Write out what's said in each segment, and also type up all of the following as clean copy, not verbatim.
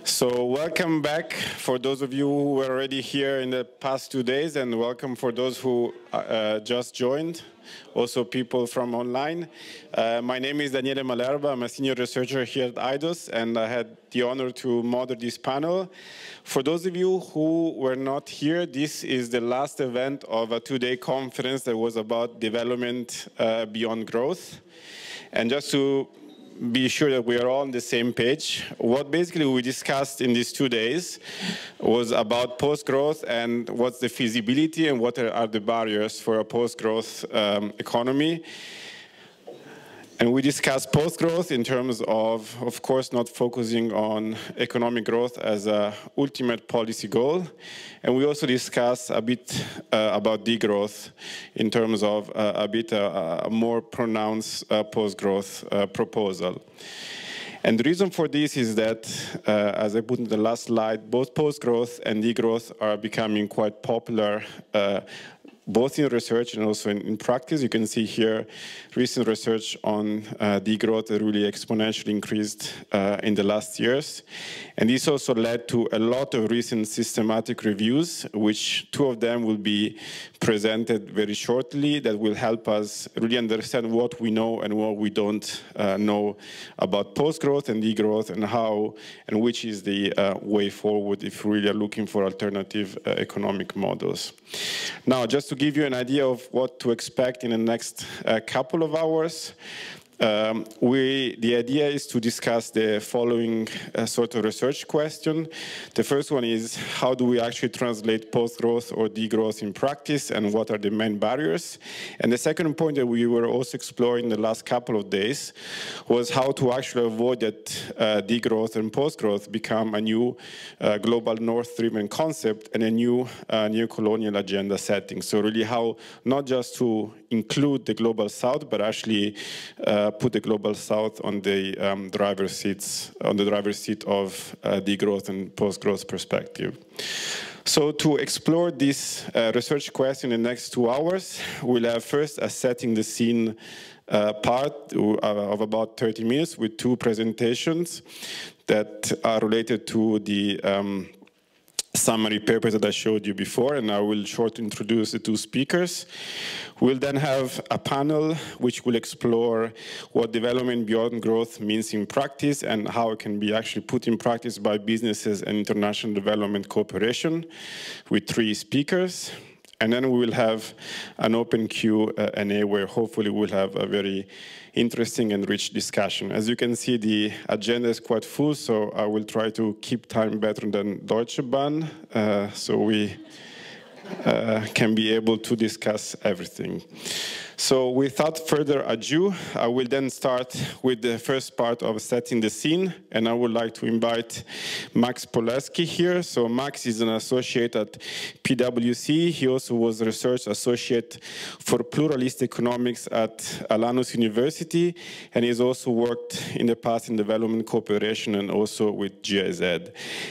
So welcome back for those of you who were already here in the past 2 days, and welcome for those who just joined, also people from online. My name is Daniele Malerba. I'm a senior researcher here at IDOS, and I had the honor to moderate this panel. For those of you who were not here, this is the last event of a 2-day conference that was about development beyond growth. And just to be sure that we are all on the same page, what basically we discussed in these 2 days was about post-growth and what's the feasibility and what are the barriers for a post-growth economy. And we discussed post-growth in terms of course, not focusing on economic growth as an ultimate policy goal. And we also discussed a bit about degrowth in terms of a more pronounced post-growth proposal. And the reason for this is that, as I put in the last slide, both post-growth and degrowth are becoming quite popular both in research and also in practice. You can see here recent research on degrowth that really exponentially increased in the last years. And this also led to a lot of recent systematic reviews, which 2 of them will be presented very shortly, that will help us really understand what we know and what we don't know about post-growth and degrowth, and how and which is the way forward if we really are looking for alternative economic models. Now, just to give you an idea of what to expect in the next couple of hours, the idea is to discuss the following sort of research question. The first one is, how do we actually translate post-growth or degrowth in practice, and what are the main barriers? And the second point that we were also exploring the last couple of days was how to actually avoid that degrowth and post-growth become a new global north-driven concept and a new neo-colonial agenda setting. So really how not just to include the global south, but actually put the global south on the driver's seat of degrowth and post-growth perspective. So to explore this research question in the next 2 hours, we'll have first a setting the scene part of about 30 minutes with 2 presentations that are related to the summary papers that I showed you before, and I will shortly introduce the 2 speakers. We'll then have a panel which will explore what development beyond growth means in practice and how it can be actually put in practice by businesses and international development cooperation, with 3 speakers. And then we will have an open Q&A where hopefully we'll have a very interesting and rich discussion. As you can see, the agenda is quite full, so I will try to keep time better than Deutsche Bahn, so we can be able to discuss everything. So without further ado, I will then start with the first part of setting the scene, and I would like to invite Max Polewsky here. So Max is an associate at PwC. He also was a research associate for pluralist economics at Alanus University, and he's also worked in the past in development cooperation and also with GIZ.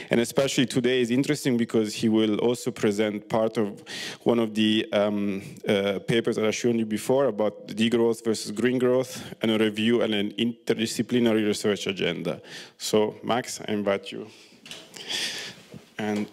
And especially today is interesting because he will also present part of one of the papers that I've shown you before about degrowth versus green growth, and a review and an interdisciplinary research agenda. So, Max, I invite you. And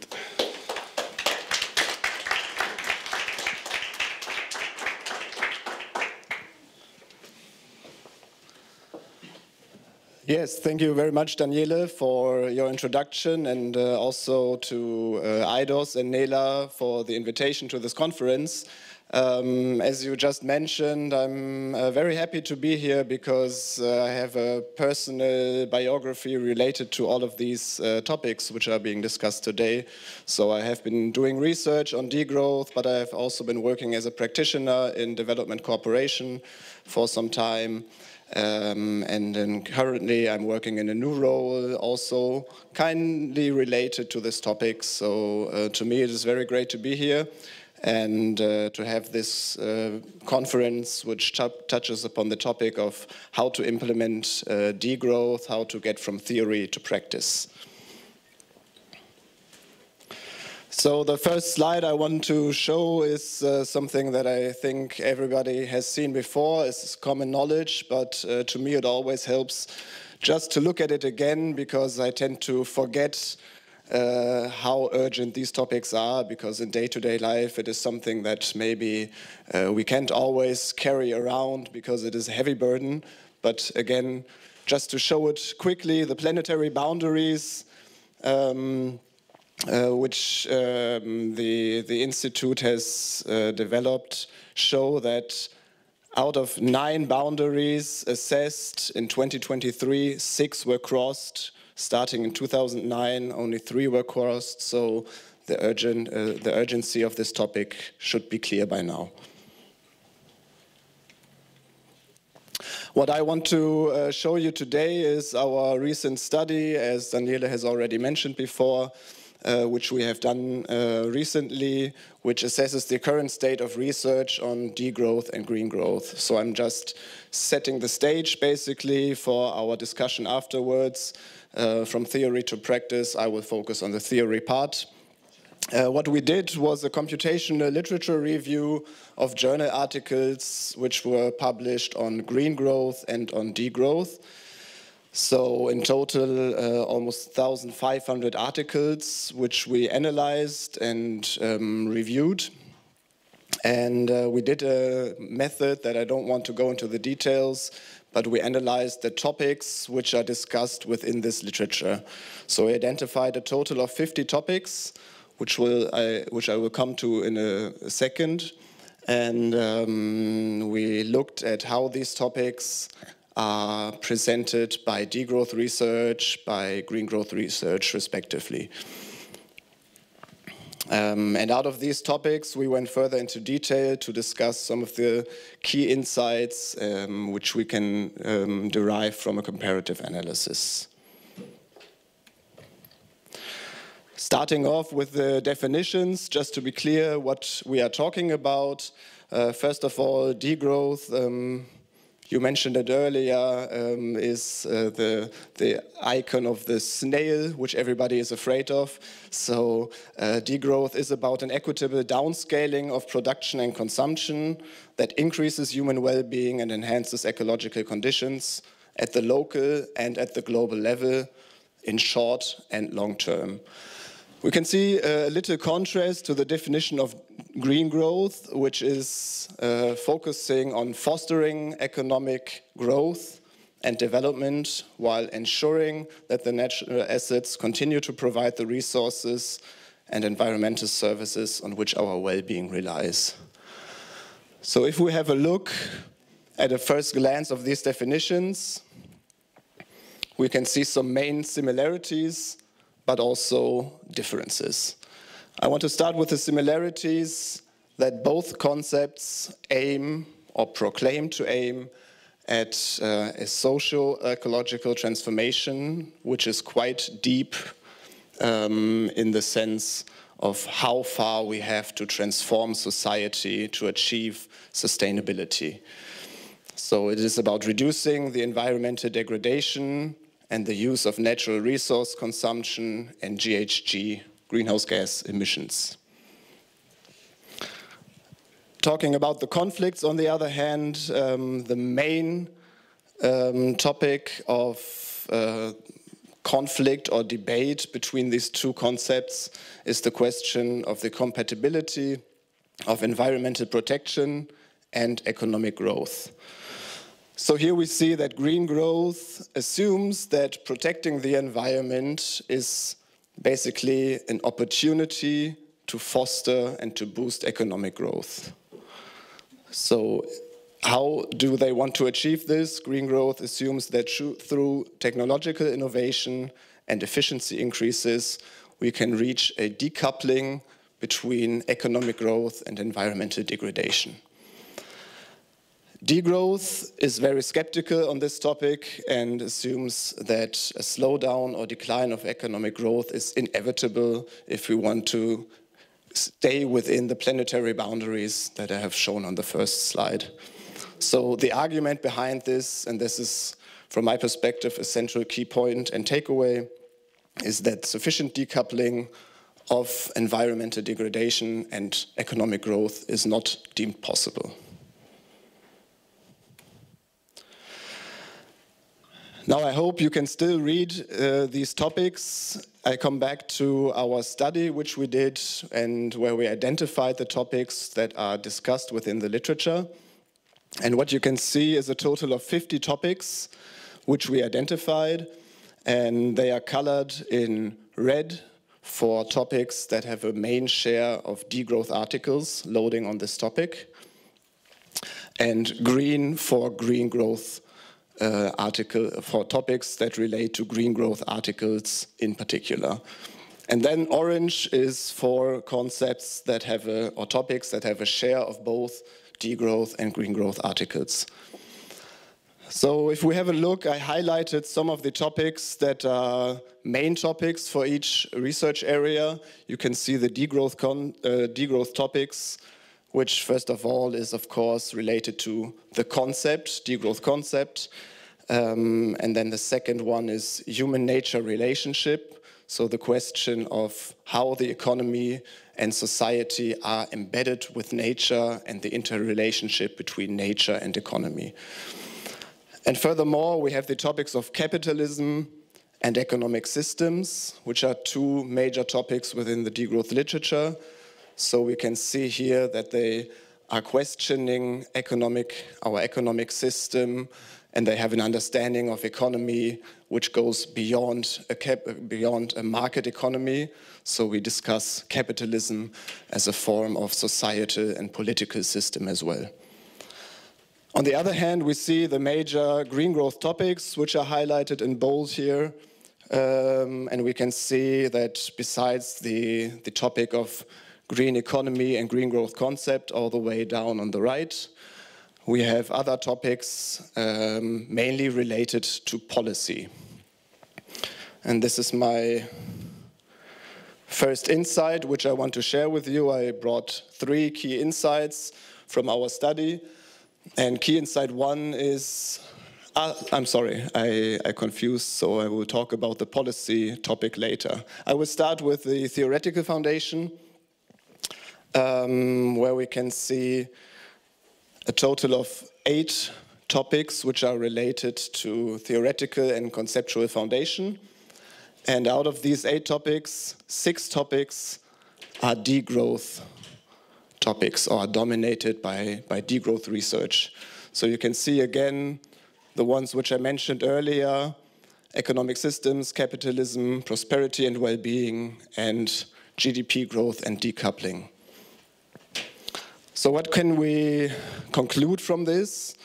yes, thank you very much, Daniele, for your introduction, and also to IDOS and Nela for the invitation to this conference. As you just mentioned, I'm very happy to be here because I have a personal biography related to all of these topics which are being discussed today. So I have been doing research on degrowth, but I have also been working as a practitioner in development cooperation for some time. And then currently I'm working in a new role, also kindly related to this topic. So to me it is very great to be here and to have this conference which touches upon the topic of how to implement degrowth, how to get from theory to practice. So the first slide I want to show is something that I think everybody has seen before. It's common knowledge, but to me it always helps just to look at it again, because I tend to forget how urgent these topics are, because in day-to-day life it is something that maybe we can't always carry around because it is a heavy burden. But again, just to show it quickly, the planetary boundaries which the Institute has developed show that out of 9 boundaries assessed in 2023, 6 were crossed. Starting in 2009, only 3 were crossed, so the urgency of this topic should be clear by now. What I want to show you today is our recent study, as Daniele has already mentioned before, which we have done recently, which assesses the current state of research on degrowth and green growth. So I'm just setting the stage basically for our discussion afterwards. From theory to practice, I will focus on the theory part. What we did was a computational literature review of journal articles which were published on green growth and on degrowth. So in total, almost 1,500 articles which we analyzed and reviewed. And we did a method that I don't want to go into the details, but we analyzed the topics which are discussed within this literature. So we identified a total of 50 topics, which I will come to in a second. And we looked at how these topics are presented by degrowth research, by green growth research, respectively. And out of these topics, we went further into detail to discuss some of the key insights which we can derive from a comparative analysis. Starting off with the definitions, just to be clear what we are talking about. First of all, degrowth, you mentioned it earlier, is the icon of the snail, which everybody is afraid of. So degrowth is about an equitable downscaling of production and consumption that increases human well-being and enhances ecological conditions at the local and at the global level in short and long term. We can see a little contrast to the definition of green growth, which is focusing on fostering economic growth and development while ensuring that the natural assets continue to provide the resources and environmental services on which our well-being relies. So if we have a look at a first glance of these definitions, we can see some main similarities but also differences. I want to start with the similarities that both concepts aim or proclaim to aim at a socio-ecological transformation, which is quite deep in the sense of how far we have to transform society to achieve sustainability. So it is about reducing the environmental degradation and the use of natural resource consumption and GHG, greenhouse gas emissions. Talking about the conflicts, on the other hand, the main topic of conflict or debate between these two concepts is the question of the compatibility of environmental protection and economic growth. So here we see that green growth assumes that protecting the environment is basically an opportunity to foster and to boost economic growth. So how do they want to achieve this? Green growth assumes that through technological innovation and efficiency increases, we can reach a decoupling between economic growth and environmental degradation. Degrowth is very skeptical on this topic and assumes that a slowdown or decline of economic growth is inevitable if we want to stay within the planetary boundaries that I have shown on the first slide. So the argument behind this, and this is from my perspective a central key point and takeaway, is that sufficient decoupling of environmental degradation and economic growth is not deemed possible. Now I hope you can still read these topics. I come back to our study which we did and where we identified the topics that are discussed within the literature. And what you can see is a total of 50 topics which we identified, and they are colored in red for topics that have a main share of degrowth articles loading on this topic, and green for green growth for topics that relate to green growth articles in particular. And then orange is for concepts that have or topics that have a share of both degrowth and green growth articles. So if we have a look, I highlighted some of the topics that are main topics for each research area. You can see the degrowth topics, which first of all is of course related to the concept, degrowth concept. And then the second one is human-nature relationship. So the question of how the economy and society are embedded with nature and the interrelationship between nature and economy. And furthermore, we have the topics of capitalism and economic systems, which are two major topics within the degrowth literature. So we can see here that they are questioning our economic system, and they have an understanding of economy which goes beyond a market economy. So we discuss capitalism as a form of societal and political system as well. On the other hand, we see the major green growth topics, which are highlighted in bold here. And we can see that besides the topic of green economy and green growth concept all the way down on the right, we have other topics mainly related to policy. And this is my first insight, which I want to share with you. I brought 3 key insights from our study. And key insight 1 is, I'm sorry, I confused, so I will talk about the policy topic later. I will start with the theoretical foundation, where we can see a total of 8 topics which are related to theoretical and conceptual foundation. And out of these 8 topics, 6 topics are degrowth topics or are dominated by degrowth research. So you can see again the ones which I mentioned earlier: economic systems, capitalism, prosperity and well-being, and GDP growth and decoupling. So what can we conclude from this?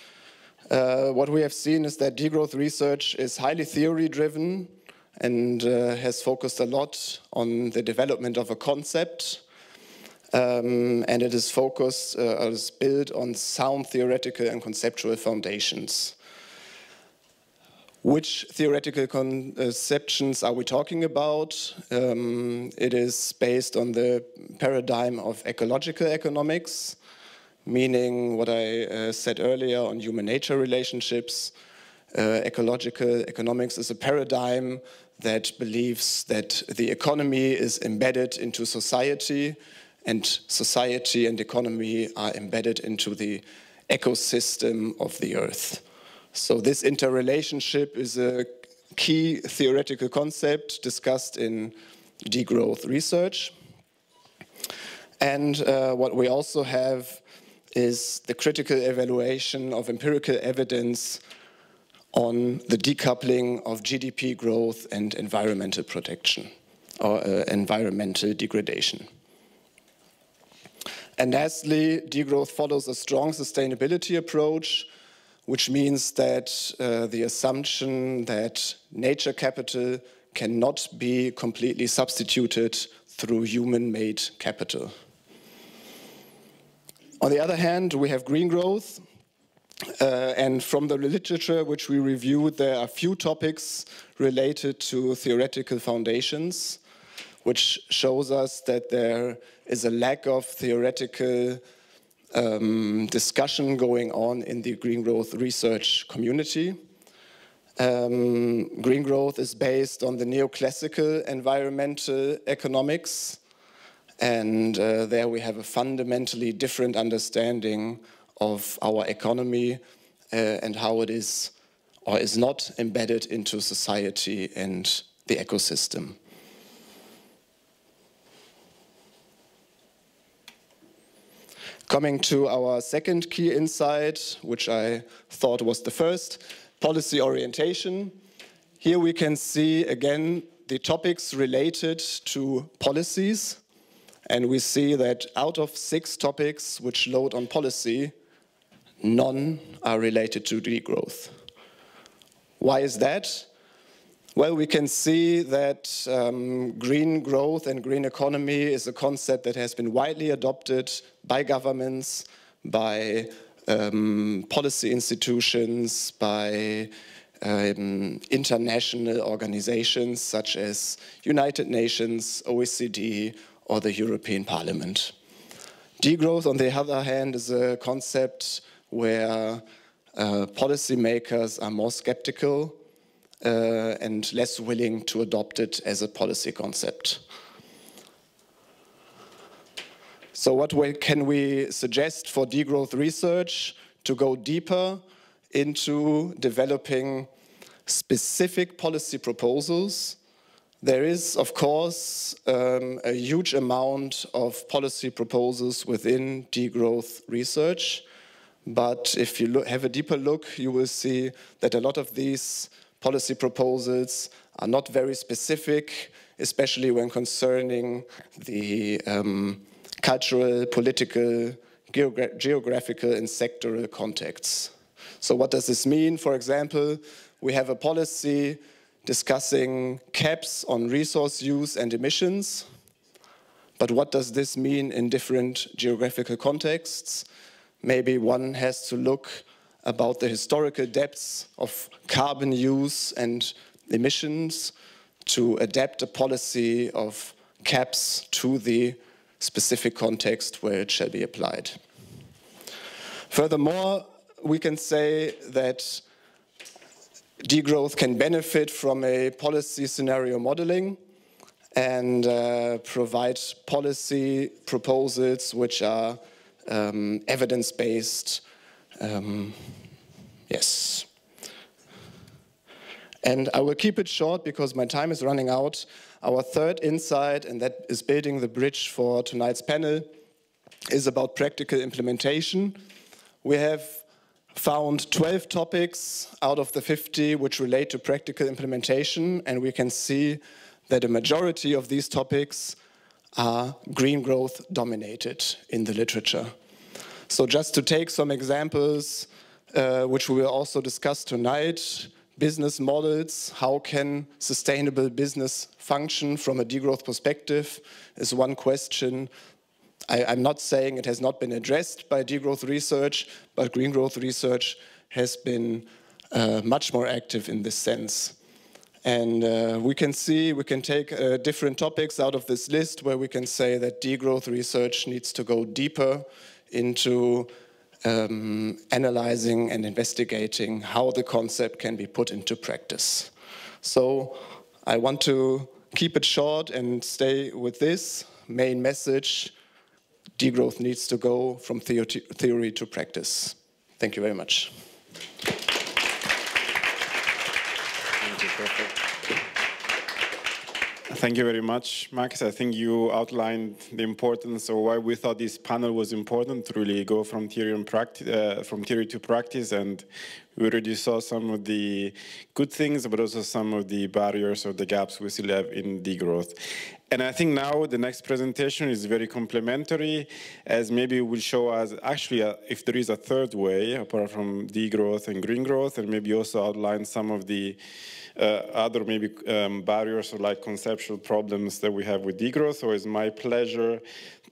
What we have seen is that degrowth research is highly theory-driven and has focused a lot on the development of a concept. And it is focused, is built on sound theoretical and conceptual foundations. Which theoretical conceptions are we talking about? It is based on the paradigm of ecological economics, meaning what I said earlier on human-nature relationships. Ecological economics is a paradigm that believes that the economy is embedded into society, and society and economy are embedded into the ecosystem of the earth. So this interrelationship is a key theoretical concept discussed in degrowth research. And what we also have is the critical evaluation of empirical evidence on the decoupling of GDP growth and environmental protection or environmental degradation. And lastly, degrowth follows a strong sustainability approach, which means that the assumption that nature capital cannot be completely substituted through human-made capital. On the other hand, we have green growth. And from the literature which we reviewed, there are few topics related to theoretical foundations, which shows us that there is a lack of theoretical discussion going on in the green growth research community. Green growth is based on the neoclassical environmental economics, and there we have a fundamentally different understanding of our economy and how it is or is not embedded into society and the ecosystem. Coming to our second key insight, which I thought was the first, policy orientation. Here we can see again the topics related to policies, and we see that out of 6 topics which load on policy, none are related to degrowth. Why is that? Well, we can see that green growth and green economy is a concept that has been widely adopted by governments, by policy institutions, by international organizations such as United Nations, OECD, or the European Parliament. Degrowth, on the other hand, is a concept where policymakers are more skeptical and less willing to adopt it as a policy concept. So what way can we suggest for degrowth research to go deeper into developing specific policy proposals? There is, of course, a huge amount of policy proposals within degrowth research, but if you have a deeper look, you will see that a lot of these policy proposals are not very specific, especially when concerning the cultural, political, geographical, and sectoral contexts. So what does this mean? For example, we have a policy discussing caps on resource use and emissions, but what does this mean in different geographical contexts? Maybe one has to look about the historical depths of carbon use and emissions to adapt a policy of caps to the specific context where it shall be applied. Furthermore, we can say that degrowth can benefit from a policy scenario modeling and provide policy proposals which are evidence-based. Yes. And I will keep it short because my time is running out. Our third insight, and that is building the bridge for tonight's panel, is about practical implementation. We have found 12 topics out of the 50 which relate to practical implementation, and we can see that a majority of these topics are green growth dominated in the literature. So just to take some examples, which we will also discuss tonight, business models, how can sustainable business function from a degrowth perspective is one question. I'm not saying it has not been addressed by degrowth research, but green growth research has been much more active in this sense. And we can take different topics out of this list where we can say that degrowth research needs to go deeper into analyzing and investigating how the concept can be put into practice. So I want to keep it short and stay with this main message. Degrowth needs to go from theory to practice. Thank you very much. Thank you very much, Max. I think you outlined the importance of why we thought this panel was important to really go from theory to practice, and we already saw some of the good things, but also some of the barriers or the gaps we still have in degrowth. And I think now the next presentation is very complementary, as maybe it will show us actually if there is a third way apart from degrowth and green growth, and maybe also outline some of the other maybe barriers or like conceptual problems that we have with degrowth. So it's my pleasure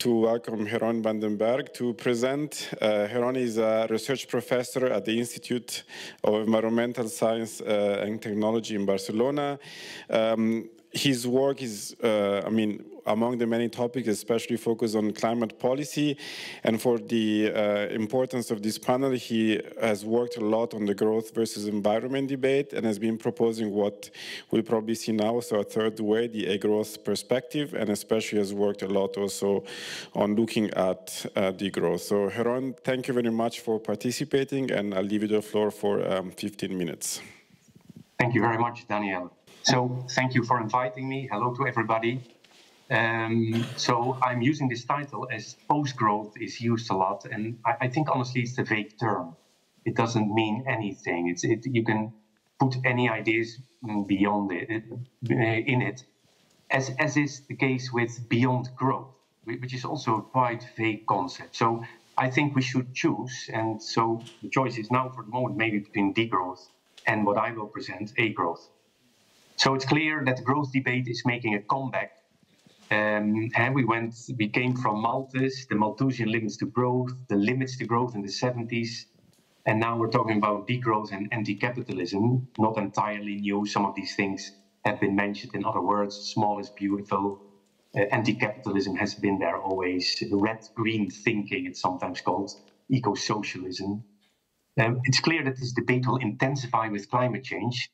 to welcome Jeroen van den Bergh to present. Jeroen is a research professor at the Institute of Environmental Science and Technology in Barcelona. His work is, among the many topics, especially focused on climate policy. And for the importance of this panel, he has worked a lot on the growth versus environment debate and has been proposing what we'll probably see now, so a third way, the degrowth perspective, and especially has worked a lot also on looking at degrowth. So Jeroen, thank you very much for participating, and I'll leave you the floor for 15 minutes. Thank you very much, Daniele. So thank you for inviting me. Hello to everybody. So I'm using this title as post-growth is used a lot, and I think honestly it's a vague term. It doesn't mean anything. You can put any ideas beyond it in it, as is the case with beyond growth, which is also a quite vague concept. So I think we should choose, and so the choice is now for the moment maybe between degrowth and what I will present, A growth. So it's clear that the growth debate is making a comeback. And we came from Malthus, the Malthusian limits to growth, the limits to growth in the 70s. And now we're talking about degrowth and anti-capitalism, not entirely new. Some of these things have been mentioned. In other words, small is beautiful. Anti-capitalism has been there always. Red-green thinking, it's sometimes called, eco-socialism. It's clear that this debate will intensify with climate change,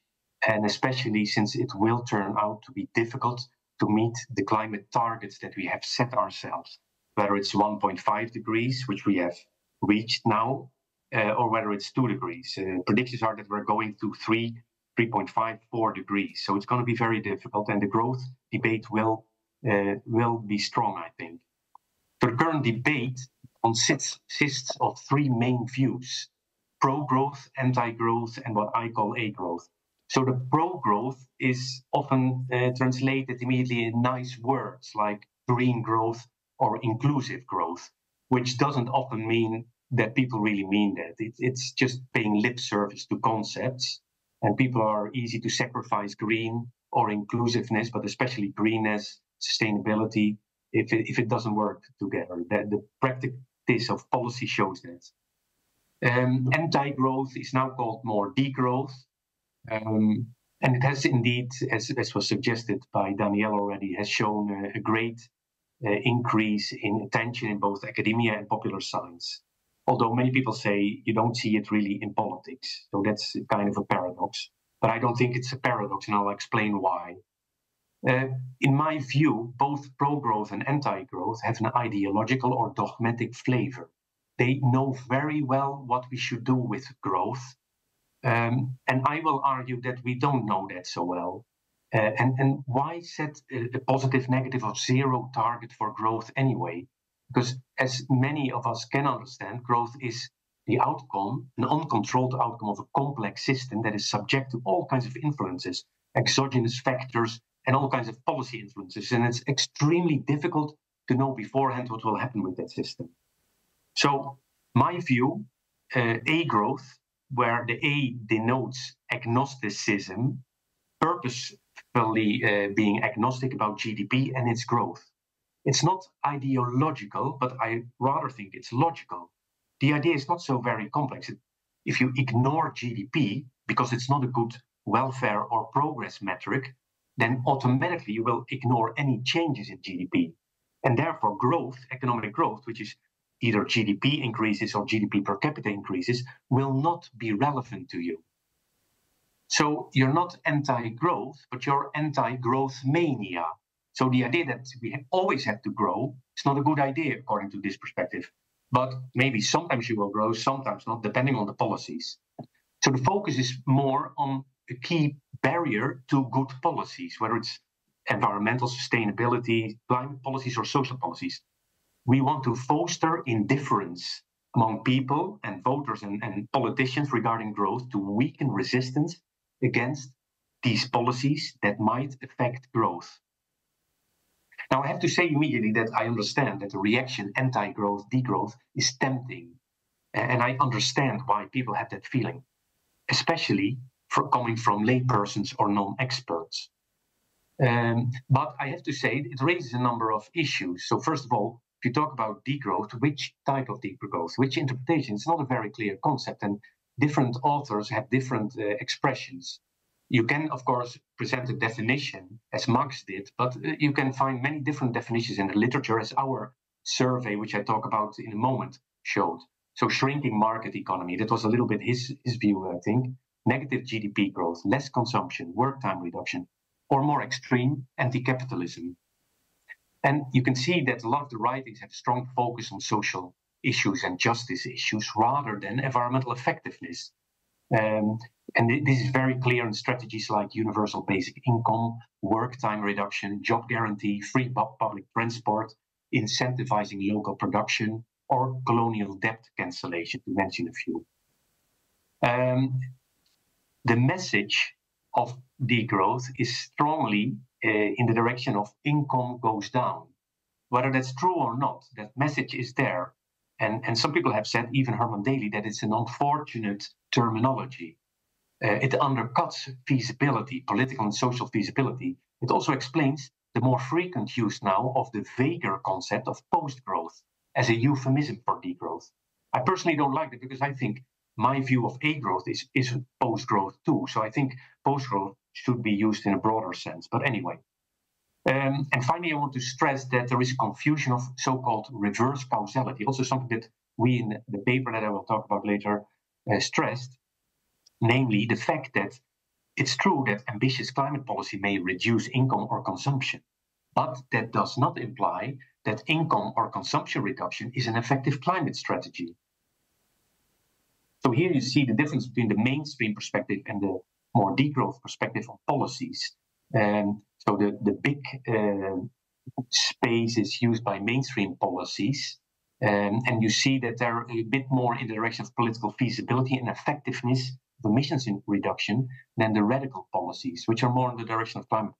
and especially since it will turn out to be difficult to meet the climate targets that we have set ourselves, whether it's 1.5 degrees, which we have reached now, or whether it's 2 degrees. Predictions are that we're going to 3.5, 4 degrees. So it's going to be very difficult, and the growth debate will be strong, I think. So the current debate consists of three main views: pro-growth, anti-growth, and what I call A-growth. So the pro-growth is often translated immediately in nice words like green growth or inclusive growth, which doesn't often mean that people really mean that. It's just paying lip service to concepts, and people are easy to sacrifice green or inclusiveness, but especially greenness, sustainability, if it doesn't work together. The practice of policy shows that. Anti-growth is now called more degrowth, and it has indeed, as was suggested by Daniele already, has shown a great increase in attention in both academia and popular science. Although many people say you don't see it really in politics, so that's kind of a paradox. But I don't think it's a paradox, and I'll explain why. In my view, both pro-growth and anti-growth have an ideological or dogmatic flavor. They know very well what we should do with growth. And I will argue that we don't know that so well. And why set a positive negative of zero target for growth anyway? Because as many of us can understand, growth is the outcome, an uncontrolled outcome of a complex system that is subject to all kinds of influences, exogenous factors, and all kinds of policy influences. And it's extremely difficult to know beforehand what will happen with that system. So my view, A growth, where the A denotes agnosticism, purposefully being agnostic about GDP and its growth. It's not ideological, but I rather think it's logical. The idea is not so very complex. If you ignore GDP because it's not a good welfare or progress metric, then automatically you will ignore any changes in GDP. And therefore growth, economic growth, which is either GDP increases or GDP per capita increases, will not be relevant to you. So you're not anti-growth, but you're anti-growth mania. So the idea that we always have to grow is not a good idea according to this perspective. But maybe sometimes you will grow, sometimes not, depending on the policies. So the focus is more on a key barrier to good policies, whether it's environmental sustainability, climate policies, or social policies. We want to foster indifference among people and voters and politicians regarding growth to weaken resistance against these policies that might affect growth. Now, I have to say immediately that I understand that the reaction anti-growth, degrowth is tempting. And I understand why people have that feeling, especially coming from laypersons or non-experts. But I have to say it raises a number of issues. So first of all, if you talk about degrowth, which type of degrowth, which interpretation? It's not a very clear concept, and different authors have different expressions. You can, of course, present a definition as Marx did, but you can find many different definitions in the literature, as our survey, which I talk about in a moment, showed. So shrinking market economy, that was a little bit his view, I think. Negative GDP growth, less consumption, work time reduction, or more extreme, anti-capitalism. And you can see that a lot of the writings have a strong focus on social issues and justice issues rather than environmental effectiveness. And this is very clear in strategies like universal basic income, work time reduction, job guarantee, free public transport, incentivizing local production, or colonial debt cancellation, to mention a few. The message of degrowth is strongly in the direction of income goes down. Whether that's true or not, that message is there. And some people have said, even Herman Daly, that it's an unfortunate terminology. It undercuts feasibility, political and social feasibility. It also explains the more frequent use now of the vaguer concept of post-growth as a euphemism for degrowth. I personally don't like it because I think my view of A-growth is post-growth too. So I think post-growth should be used in a broader sense. But anyway. And finally, I want to stress that there is a confusion of so-called reverse causality, also something that we in the paper that I will talk about later stressed, namely the fact that it's true that ambitious climate policy may reduce income or consumption, but that does not imply that income or consumption reduction is an effective climate strategy. So here you see the difference between the mainstream perspective and the more degrowth perspective on policies. So the big space is used by mainstream policies, and you see that they're a bit more in the direction of political feasibility and effectiveness of emissions reduction than the radical policies, which are more in the direction of climate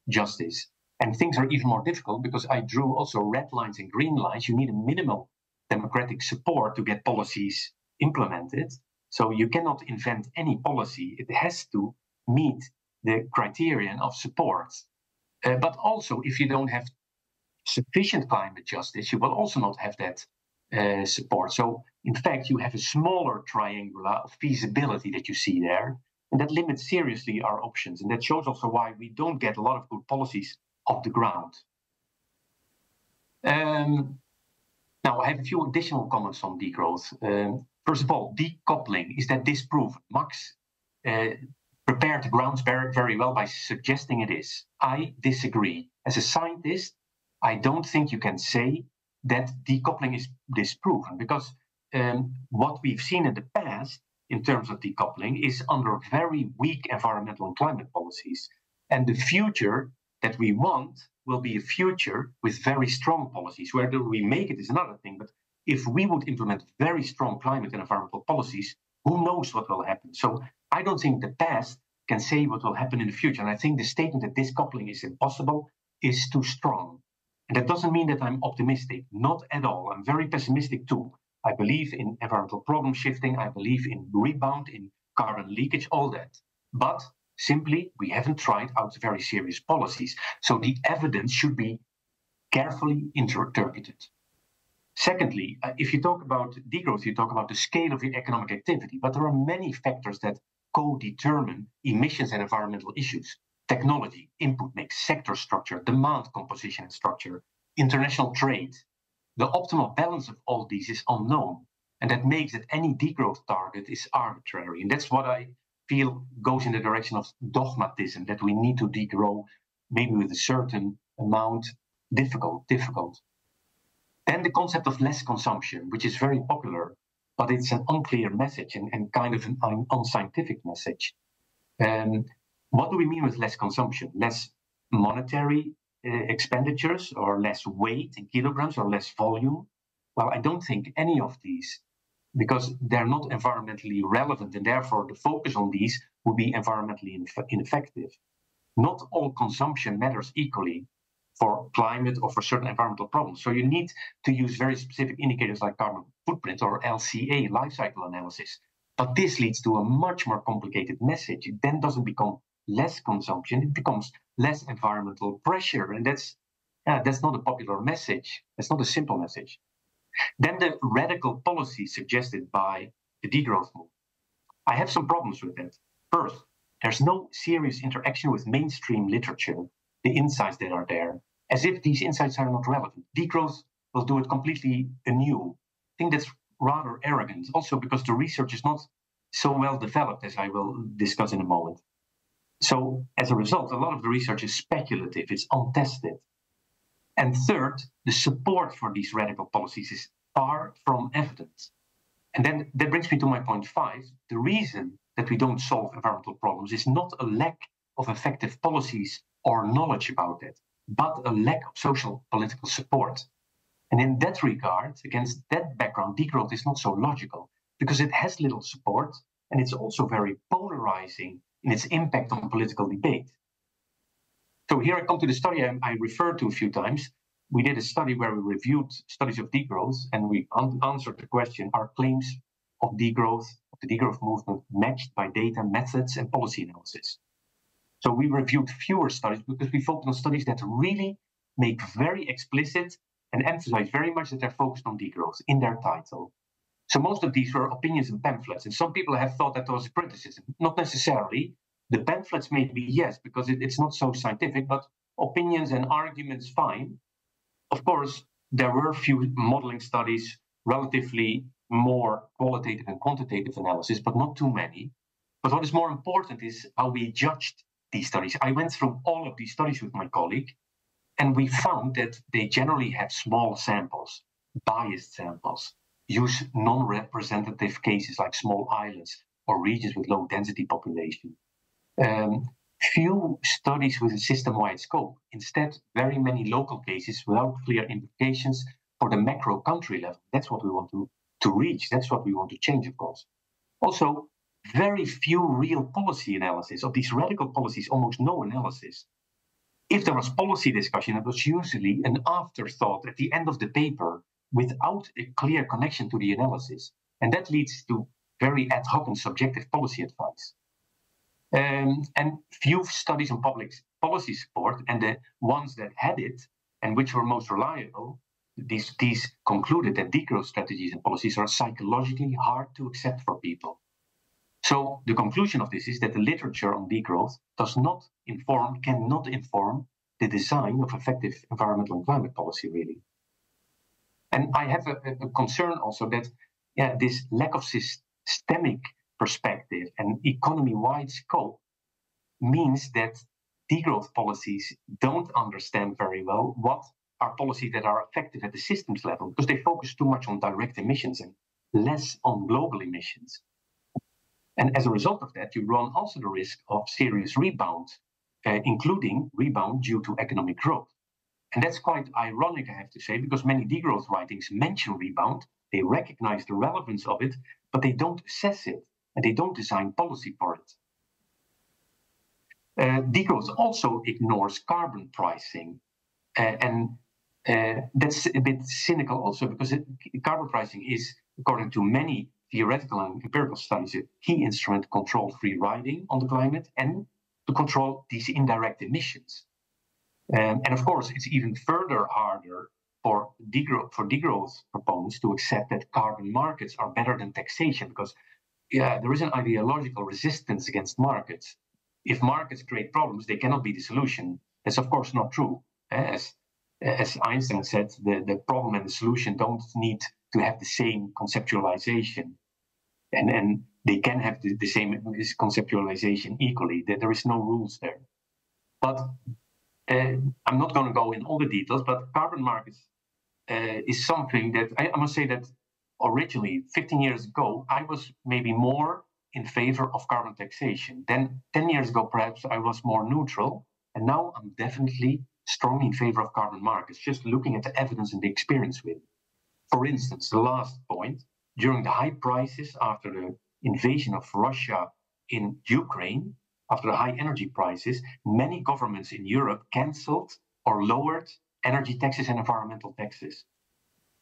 justice. And things are even more difficult because I drew also red lines and green lines. You need a minimal democratic support to get policies implemented. So you cannot invent any policy. It has to meet the criterion of support. But also, if you don't have sufficient climate justice, you will also not have that support. So, in fact, you have a smaller triangular of feasibility that you see there, and that limits seriously our options. And that shows also why we don't get a lot of good policies off the ground. Now, I have a few additional comments on degrowth. First of all, decoupling, is that disproven? Max prepared the grounds very, very well by suggesting it is. I disagree. As a scientist, I don't think you can say that decoupling is disproven because what we've seen in the past in terms of decoupling is under very weak environmental and climate policies. And the future that we want will be a future with very strong policies. Whether we make it is another thing, but if we would implement very strong climate and environmental policies, who knows what will happen? So I don't think the past can say what will happen in the future. And I think the statement that decoupling is impossible is too strong. And that doesn't mean that I'm optimistic, not at all. I'm very pessimistic too. I believe in environmental problem shifting. I believe in rebound, in carbon leakage, all that. But simply, we haven't tried out very serious policies. So the evidence should be carefully interpreted. Secondly, if you talk about degrowth, you talk about the scale of your economic activity, but there are many factors that co-determine emissions and environmental issues. Technology, input mix, sector structure, demand composition and structure, international trade. The optimal balance of all these is unknown, and that makes that any degrowth target is arbitrary. And that's what I feel goes in the direction of dogmatism, that we need to degrow maybe with a certain amount. Difficult. Then the concept of less consumption, which is very popular, but it's an unclear message and kind of an unscientific message. What do we mean with less consumption? Less monetary expenditures, or less weight in kilograms, or less volume? Well, I don't think any of these, because they're not environmentally relevant, and therefore the focus on these would be environmentally ineffective. Not all consumption matters equally for climate or for certain environmental problems. So you need to use very specific indicators like carbon footprint or LCA, life cycle analysis. But this leads to a much more complicated message. It then doesn't become less consumption, it becomes less environmental pressure. And that's not a popular message. That's not a simple message. Then the radical policy suggested by the degrowth movement. I have some problems with that. First, there's no serious interaction with mainstream literature, the insights that are there, as if these insights are not relevant. Degrowth will do it completely anew. I think that's rather arrogant, also because the research is not so well developed, as I will discuss in a moment. So as a result, a lot of the research is speculative, it's untested. And third, the support for these radical policies is far from evident. And then that brings me to my point 5. The reason that we don't solve environmental problems is not a lack of effective policies or knowledge about it, but a lack of social political support. And in that regard, against that background, degrowth is not so logical because it has little support and it's also very polarizing in its impact on political debate. So here I come to the study I referred to a few times. We did a study where we reviewed studies of degrowth and we answered the question, are claims of degrowth, of the degrowth movement, matched by data, methods, and policy analysis? So we reviewed fewer studies because we focused on studies that really make very explicit and emphasize very much that they're focused on degrowth in their title. So most of these were opinions and pamphlets, and some people have thought that was criticism. Not necessarily. The pamphlets maybe yes, because it's not so scientific, but opinions and arguments, fine. Of course, there were few modeling studies, relatively more qualitative and quantitative analysis, but not too many. But what is more important is how we judged these studies. I went through all of these studies with my colleague, and we found that they generally have small samples, biased samples, use non-representative cases like small islands or regions with low density population. Few studies with a system-wide scope. Instead, very many local cases without clear implications for the macro country level. That's what we want to reach. That's what we want to change, of course. Also, very few real policy analysis of these radical policies, almost no analysis. If there was policy discussion, it was usually an afterthought at the end of the paper without a clear connection to the analysis. And that leads to very ad hoc and subjective policy advice. And few studies on public policy support, and the ones that had it and which were most reliable, these concluded that degrowth strategies and policies are psychologically hard to accept for people. So the conclusion of this is that the literature on degrowth cannot inform the design of effective environmental and climate policy, really. And I have a concern also that this lack of systemic perspective and economy-wide scope means that degrowth policies don't understand very well what are policies that are effective at the systems level, because they focus too much on direct emissions and less on global emissions. And as a result of that, you run also the risk of serious rebound, including rebound due to economic growth. And that's quite ironic, I have to say, because many degrowth writings mention rebound, they recognize the relevance of it, but they don't assess it, and they don't design policy for it. Degrowth also ignores carbon pricing, and that's a bit cynical also, because carbon pricing is, according to many theoretical and empirical studies, a key instrument to control free riding on the climate and to control these indirect emissions. And of course, it's even further harder for degrowth proponents to accept that carbon markets are better than taxation, because there is an ideological resistance against markets. If markets create problems, they cannot be the solution. That's of course not true. As Einstein said, the problem and the solution don't need to have the same conceptualization, and they can have the same conceptualization equally. There is no rules there. But I'm not going to go in all the details, but carbon markets is something that I must say that originally, 15 years ago, I was maybe more in favor of carbon taxation. Then 10 years ago, perhaps I was more neutral. And now I'm definitely strongly in favor of carbon markets, just looking at the evidence and the experience with it. For instance, the last point, during the high prices after the invasion of Russia in Ukraine, after the high energy prices, many governments in Europe cancelled or lowered energy taxes and environmental taxes.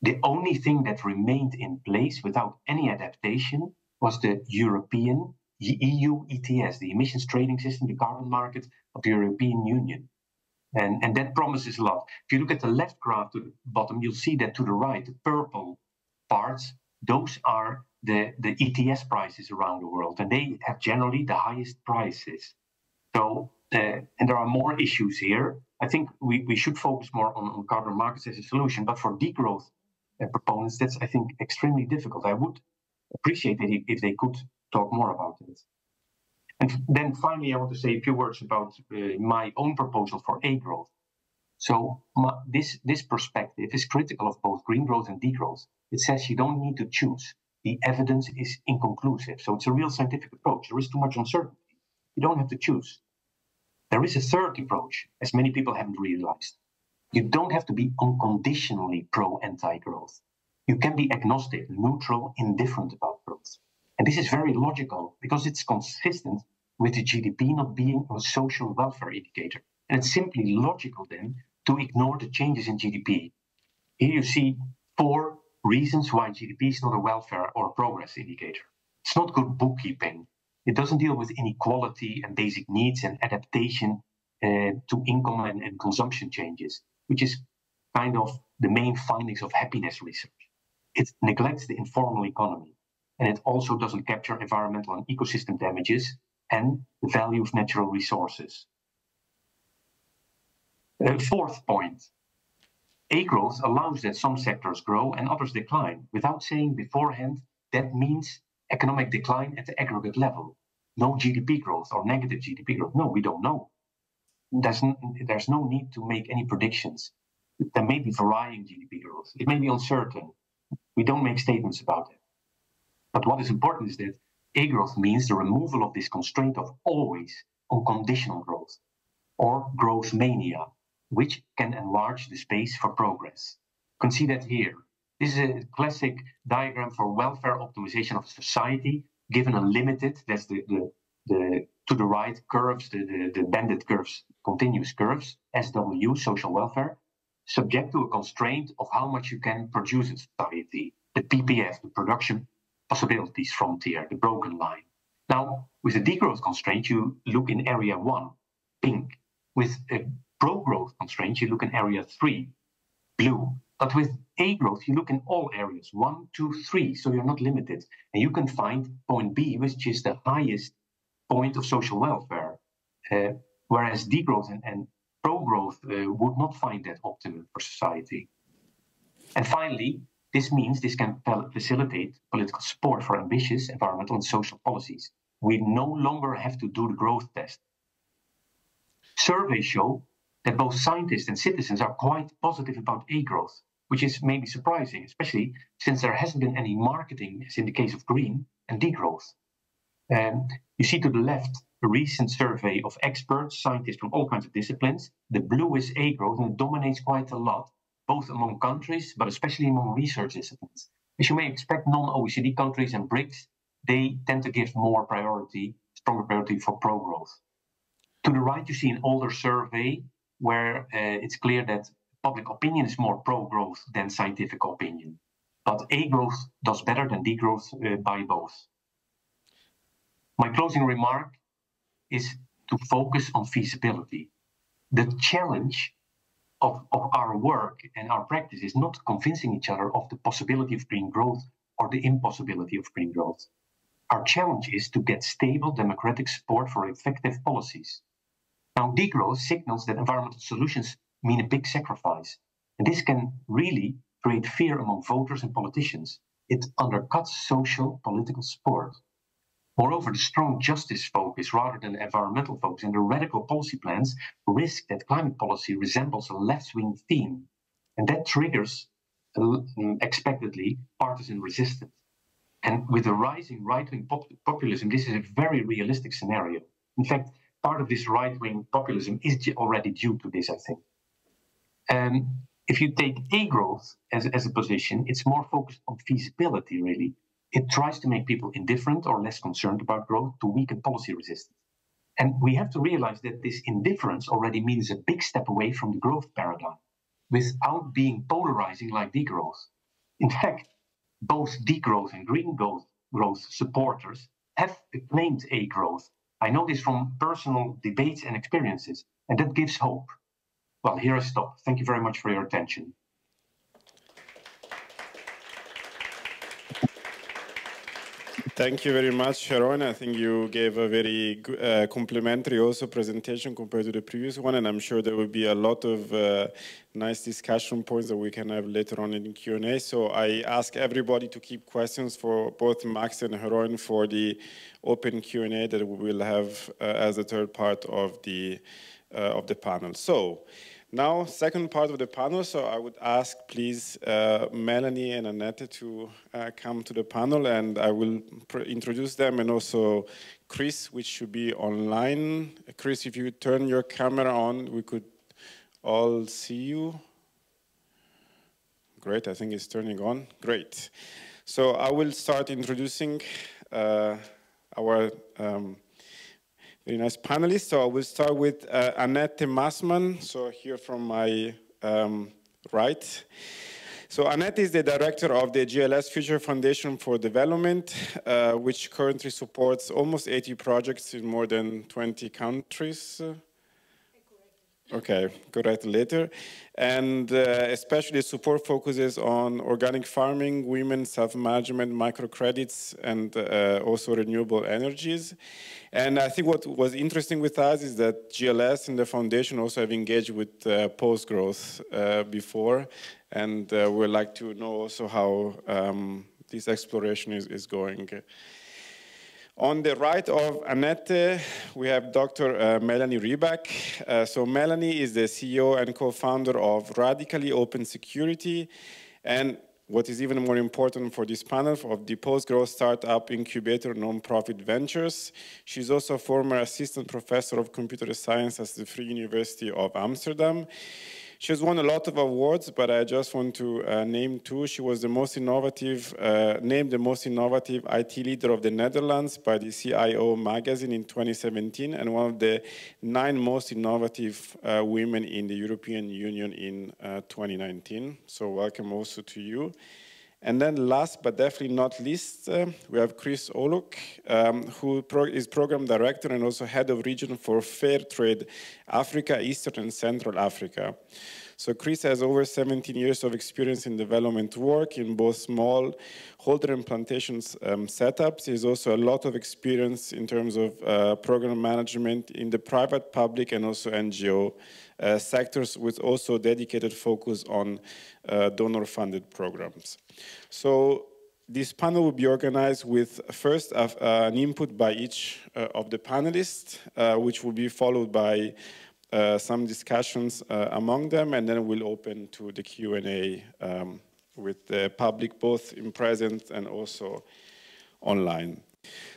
The only thing that remained in place without any adaptation was the European EU ETS, the emissions trading system, the carbon market of the European Union. And that promises a lot. If you look at the left graph to the bottom, you'll see that to the right, the purple parts, those are the ETS prices around the world, and they have generally the highest prices. So, and there are more issues here. I think we should focus more on carbon markets as a solution, but for degrowth proponents, that's, I think, extremely difficult. I would appreciate it if they could talk more about it. And then finally, I want to say a few words about my own proposal for A growth. So this perspective is critical of both green growth and degrowth. It says you don't need to choose. the evidence is inconclusive. So it's a real scientific approach. There is too much uncertainty. You don't have to choose. There is a third approach, as many people haven't realized. You don't have to be unconditionally pro-anti-growth. You can be agnostic, neutral, indifferent about growth. And this is very logical because it's consistent with the GDP not being a social welfare indicator. And it's simply logical then to ignore the changes in GDP. Here you see 4 reasons why GDP is not a welfare or a progress indicator. It's not good bookkeeping. It doesn't deal with inequality and basic needs and adaptation to income and consumption changes, which is kind of the main findings of happiness research. It neglects the informal economy, and it also doesn't capture environmental and ecosystem damages and the value of natural resources. Fourth point, A-growth allows that some sectors grow and others decline without saying beforehand that means economic decline at the aggregate level. No GDP growth or negative GDP growth. No, we don't know. There's no need to make any predictions. There may be varying GDP growth. It may be uncertain. We don't make statements about it. But what is important is that A-growth means the removal of this constraint of always unconditional growth or growth mania, which can enlarge the space for progress. You can see that here. This is a classic diagram for welfare optimization of society, given a limited, that's the to the right curves, the banded curves, continuous curves, SW, social welfare, subject to a constraint of how much you can produce in society, the PPF, the production possibilities frontier, the broken line. Now, with a degrowth constraint, you look in area 1, pink. With a pro-growth constraint, you look in area 3, blue. But with A-growth, you look in all areas, 1, 2, 3, so you're not limited. And you can find point B, which is the highest point of social welfare, whereas degrowth and pro-growth would not find that optimum for society. And finally, this means this can facilitate political support for ambitious environmental and social policies. We no longer have to do the growth test. Surveys show that both scientists and citizens are quite positive about A-growth, which is maybe surprising, especially since there hasn't been any marketing, as in the case of green and degrowth. You see to the left a recent survey of experts, scientists from all kinds of disciplines. The blue is A-growth, and it dominates quite a lot, both among countries, but especially among research disciplines. As you may expect, non-OECD countries and BRICS, they tend to give more priority, stronger priority for pro-growth. To the right, you see an older survey where it's clear that public opinion is more pro-growth than scientific opinion. But A-growth does better than degrowth by both. My closing remark is to focus on feasibility. The challenge of our work and our practice is not convincing each other of the possibility of green growth or the impossibility of green growth. Our challenge is to get stable democratic support for effective policies. Now, degrowth signals that environmental solutions mean a big sacrifice, and this can really create fear among voters and politicians. It undercuts social political support. Moreover, the strong justice focus rather than environmental focus and the radical policy plans risk that climate policy resembles a left-wing theme, and that triggers, expectedly, partisan resistance. And with the rising right-wing populism, this is a very realistic scenario. In fact, part of this right-wing populism is already due to this, I think. If you take A-growth as a position, it's more focused on feasibility, really. It tries to make people indifferent or less concerned about growth to weaken policy resistance. And we have to realize that this indifference already means a big step away from the growth paradigm without being polarizing like degrowth. In fact, both degrowth and green growth supporters have claimed A-growth. I know this from personal debates and experiences, and that gives hope. Well, here I stop. Thank you very much for your attention. Thank you very much, Jeroen. I think you gave a very complimentary also presentation compared to the previous one, and I'm sure there will be a lot of nice discussion points that we can have later on in the Q&A. So I ask everybody to keep questions for both Max and Jeroen for the open Q&A that we will have as the third part of the panel. So Now, second part of the panel, so I would ask, please, Melanie and Annette to come to the panel, and I will introduce them, and also Chris, which should be online. Chris, if you turn your camera on, we could all see you. Great, I think it's turning on. Great. So I will start introducing our very nice panelists. So I will start with Annette Massmann, so here from my right. So Annette is the director of the GLS Future Foundation for Development, which currently supports almost 80 projects in more than 20 countries. Okay, correct later. And especially support focuses on organic farming, women, self-management, microcredits, and also renewable energies. And I think what was interesting with us is that GLS and the foundation also have engaged with post-growth before. And we'd like to know also how this exploration is going. On the right of Annette, we have Dr. Melanie Rieback. So Melanie is the CEO and co-founder of Radically Open Security, and what is even more important for this panel, of the post-growth startup incubator nonprofit ventures. She's also a former assistant professor of computer science at the Free University of Amsterdam. She has won a lot of awards, but I just want to name two. She was the most innovative, named the most innovative IT leader of the Netherlands by the CIO magazine in 2017, and one of the 9 most innovative women in the European Union in 2019. So welcome also to you. And then last but definitely not least, we have Chris Oluoch, who is program director and also head of region for Fairtrade Africa, Eastern and Central Africa. So Chris has over 17 years of experience in development work in both small holder and plantations setups. He has also a lot of experience in terms of program management in the private, public, and also NGO sectors, with also dedicated focus on donor-funded programs. So this panel will be organized with first an input by each of the panelists, which will be followed by some discussions among them, and then we'll open to the Q&A with the public, both in present and also online.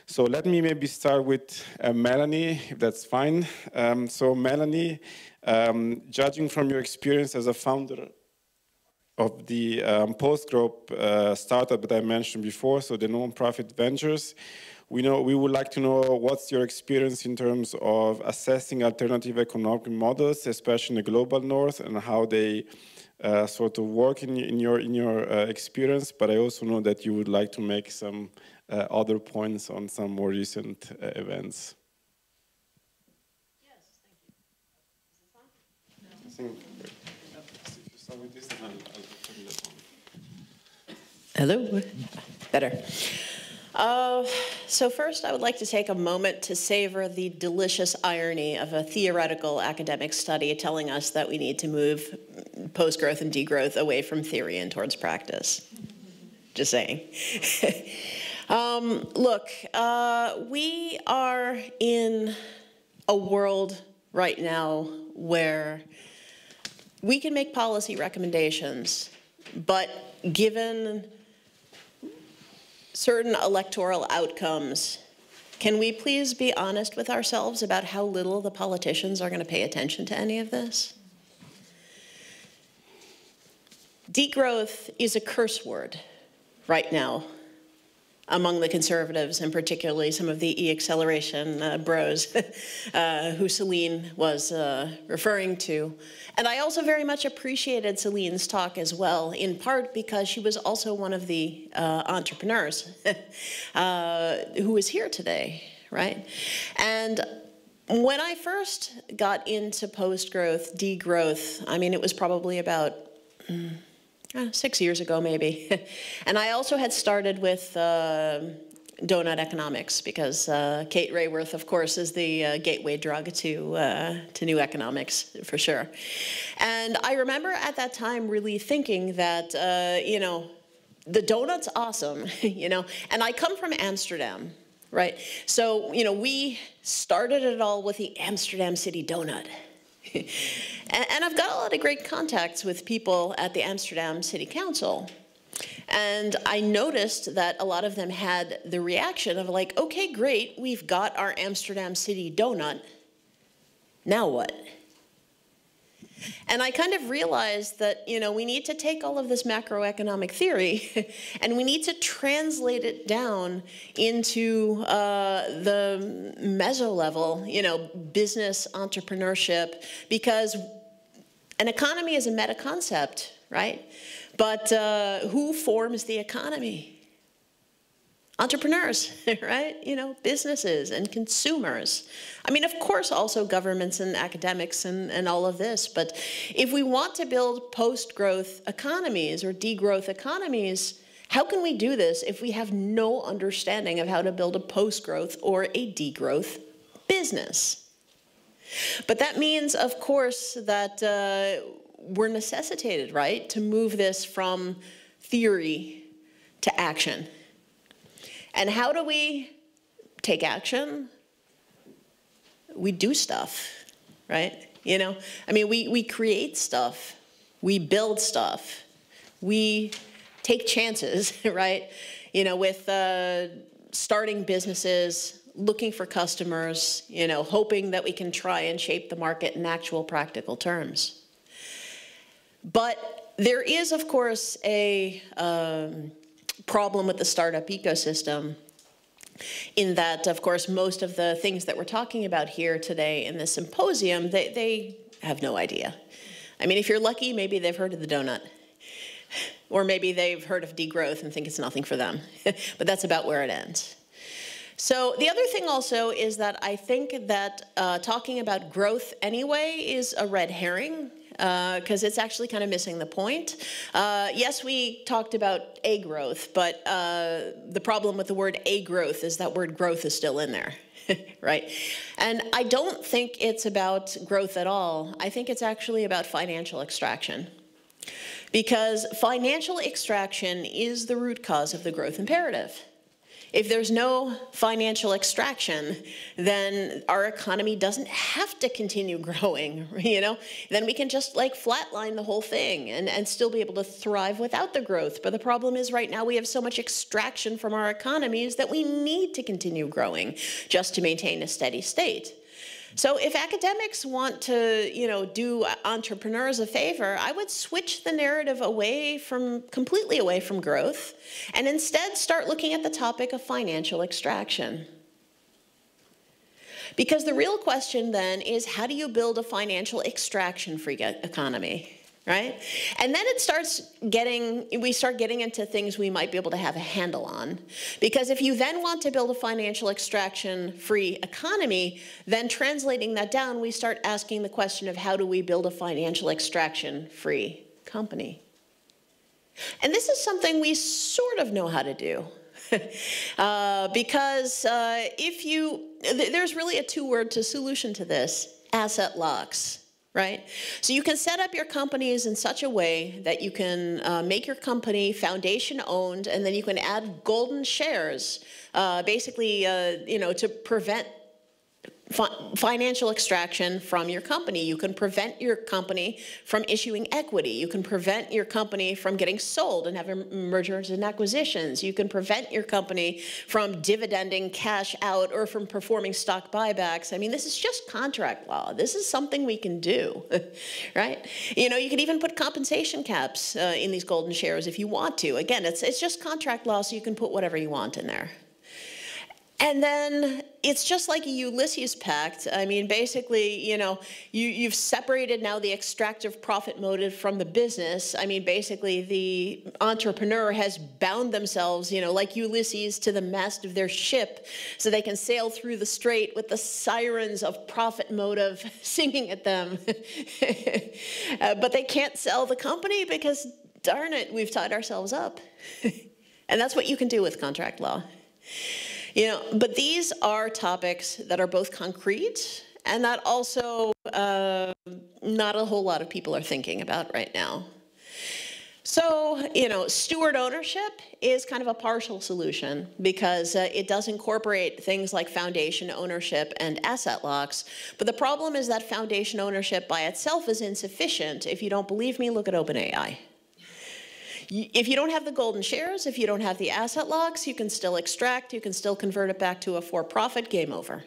So let me maybe start with Melanie, if that's fine. So Melanie, judging from your experience as a founder of the post-growth startup that I mentioned before, so the non-profit ventures, we would like to know what's your experience in terms of assessing alternative economic models, especially in the global north, and how they sort of work in your experience. But I also know that you would like to make some other points on some more recent events. Yes, thank you. Is it on? No. If you start with this, then I'll turn that on. Hello? Better. So first, I would like to take a moment to savor the delicious irony of a theoretical academic study telling us that we need to move post-growth and degrowth away from theory and towards practice. Just saying. Look, we are in a world right now where we can make policy recommendations, but given certain electoral outcomes, can we please be honest with ourselves about how little the politicians are going to pay attention to any of this? Degrowth is a curse word right now among the conservatives, and particularly some of the e-acceleration bros who Celine was referring to. And I also very much appreciated Celine's talk as well, in part because she was also one of the entrepreneurs who is here today, right? And when I first got into post-growth, degrowth, I mean, it was probably about 6 years ago, maybe. And I also had started with donut economics because Kate Raworth, of course, is the gateway drug to new economics, for sure. And I remember at that time really thinking that, you know, the donut's awesome, you know, and I come from Amsterdam, right? So, you know, we started it all with the Amsterdam City Donut. And I've got a lot of great contacts with people at the Amsterdam City Council. And I noticed that a lot of them had the reaction of like, okay, great, we've got our Amsterdam City donut. Now what? And I kind of realized that, you know, we need to take all of this macroeconomic theory and we need to translate it down into the meso level, you know, business entrepreneurship, because an economy is a meta concept, right? But who forms the economy? Entrepreneurs, right? You know, businesses and consumers. I mean, of course, also governments and academics and all of this. But if we want to build post-growth economies or degrowth economies, how can we do this if we have no understanding of how to build a post-growth or a degrowth business? But that means, of course, that we're necessitated, right, to move this from theory to action. And how do we take action? We do stuff, right? You know, I mean, we create stuff, we build stuff, we take chances, right? You know, with starting businesses, looking for customers, you know, hoping that we can try and shape the market in actual practical terms. But there is, of course, a problem with the startup ecosystem in that, of course, most of the things that we're talking about here today in this symposium, they have no idea. I mean, if you're lucky, maybe they've heard of the donut. Or maybe they've heard of degrowth and think it's nothing for them. But that's about where it ends. So the other thing also is that I think that talking about growth anyway is a red herring. Because it's actually kind of missing the point. Yes, we talked about a growth, but the problem with the word a growth is that word growth is still in there, right? And I don't think it's about growth at all. I think it's actually about financial extraction. Because financial extraction is the root cause of the growth imperative. If there's no financial extraction, then our economy doesn't have to continue growing, you know? Then we can just like flatline the whole thing and still be able to thrive without the growth. But the problem is right now we have so much extraction from our economies that we need to continue growing just to maintain a steady state. So if academics want to, you know, do entrepreneurs a favor, I would switch the narrative completely away from growth and instead start looking at the topic of financial extraction. Because the real question then is, how do you build a financial extraction-free economy? Right? And then we start getting into things we might be able to have a handle on. Because if you then want to build a financial extraction-free economy, then translating that down, we start asking the question of how do we build a financial extraction-free company? And this is something we sort of know how to do. Because there's really a two-word solution to this, asset locks. Right? So you can set up your companies in such a way that you can make your company foundation owned, and then you can add golden shares, basically, you know, to prevent financial extraction from your company. You can prevent your company from issuing equity. You can prevent your company from getting sold and having mergers and acquisitions. You can prevent your company from dividending cash out or from performing stock buybacks. I mean, this is just contract law. This is something we can do, right? You know, you can even put compensation caps in these golden shares if you want to. Again, it's just contract law, so you can put whatever you want in there. And then it's just like a Ulysses Pact. I mean, basically, you know, you've separated now the extractive profit motive from the business. I mean, basically, the entrepreneur has bound themselves, you know, like Ulysses to the mast of their ship so they can sail through the strait with the sirens of profit motive singing at them. But they can't sell the company because, darn it, we've tied ourselves up. And that's what you can do with contract law. You know, but these are topics that are both concrete and that also not a whole lot of people are thinking about right now. So, steward ownership is kind of a partial solution because it does incorporate things like foundation ownership and asset locks. But the problem is that foundation ownership by itself is insufficient. If you don't believe me, look at OpenAI. If you don't have the golden shares, if you don't have the asset locks, you can still extract, you can still convert it back to a for-profit, game over.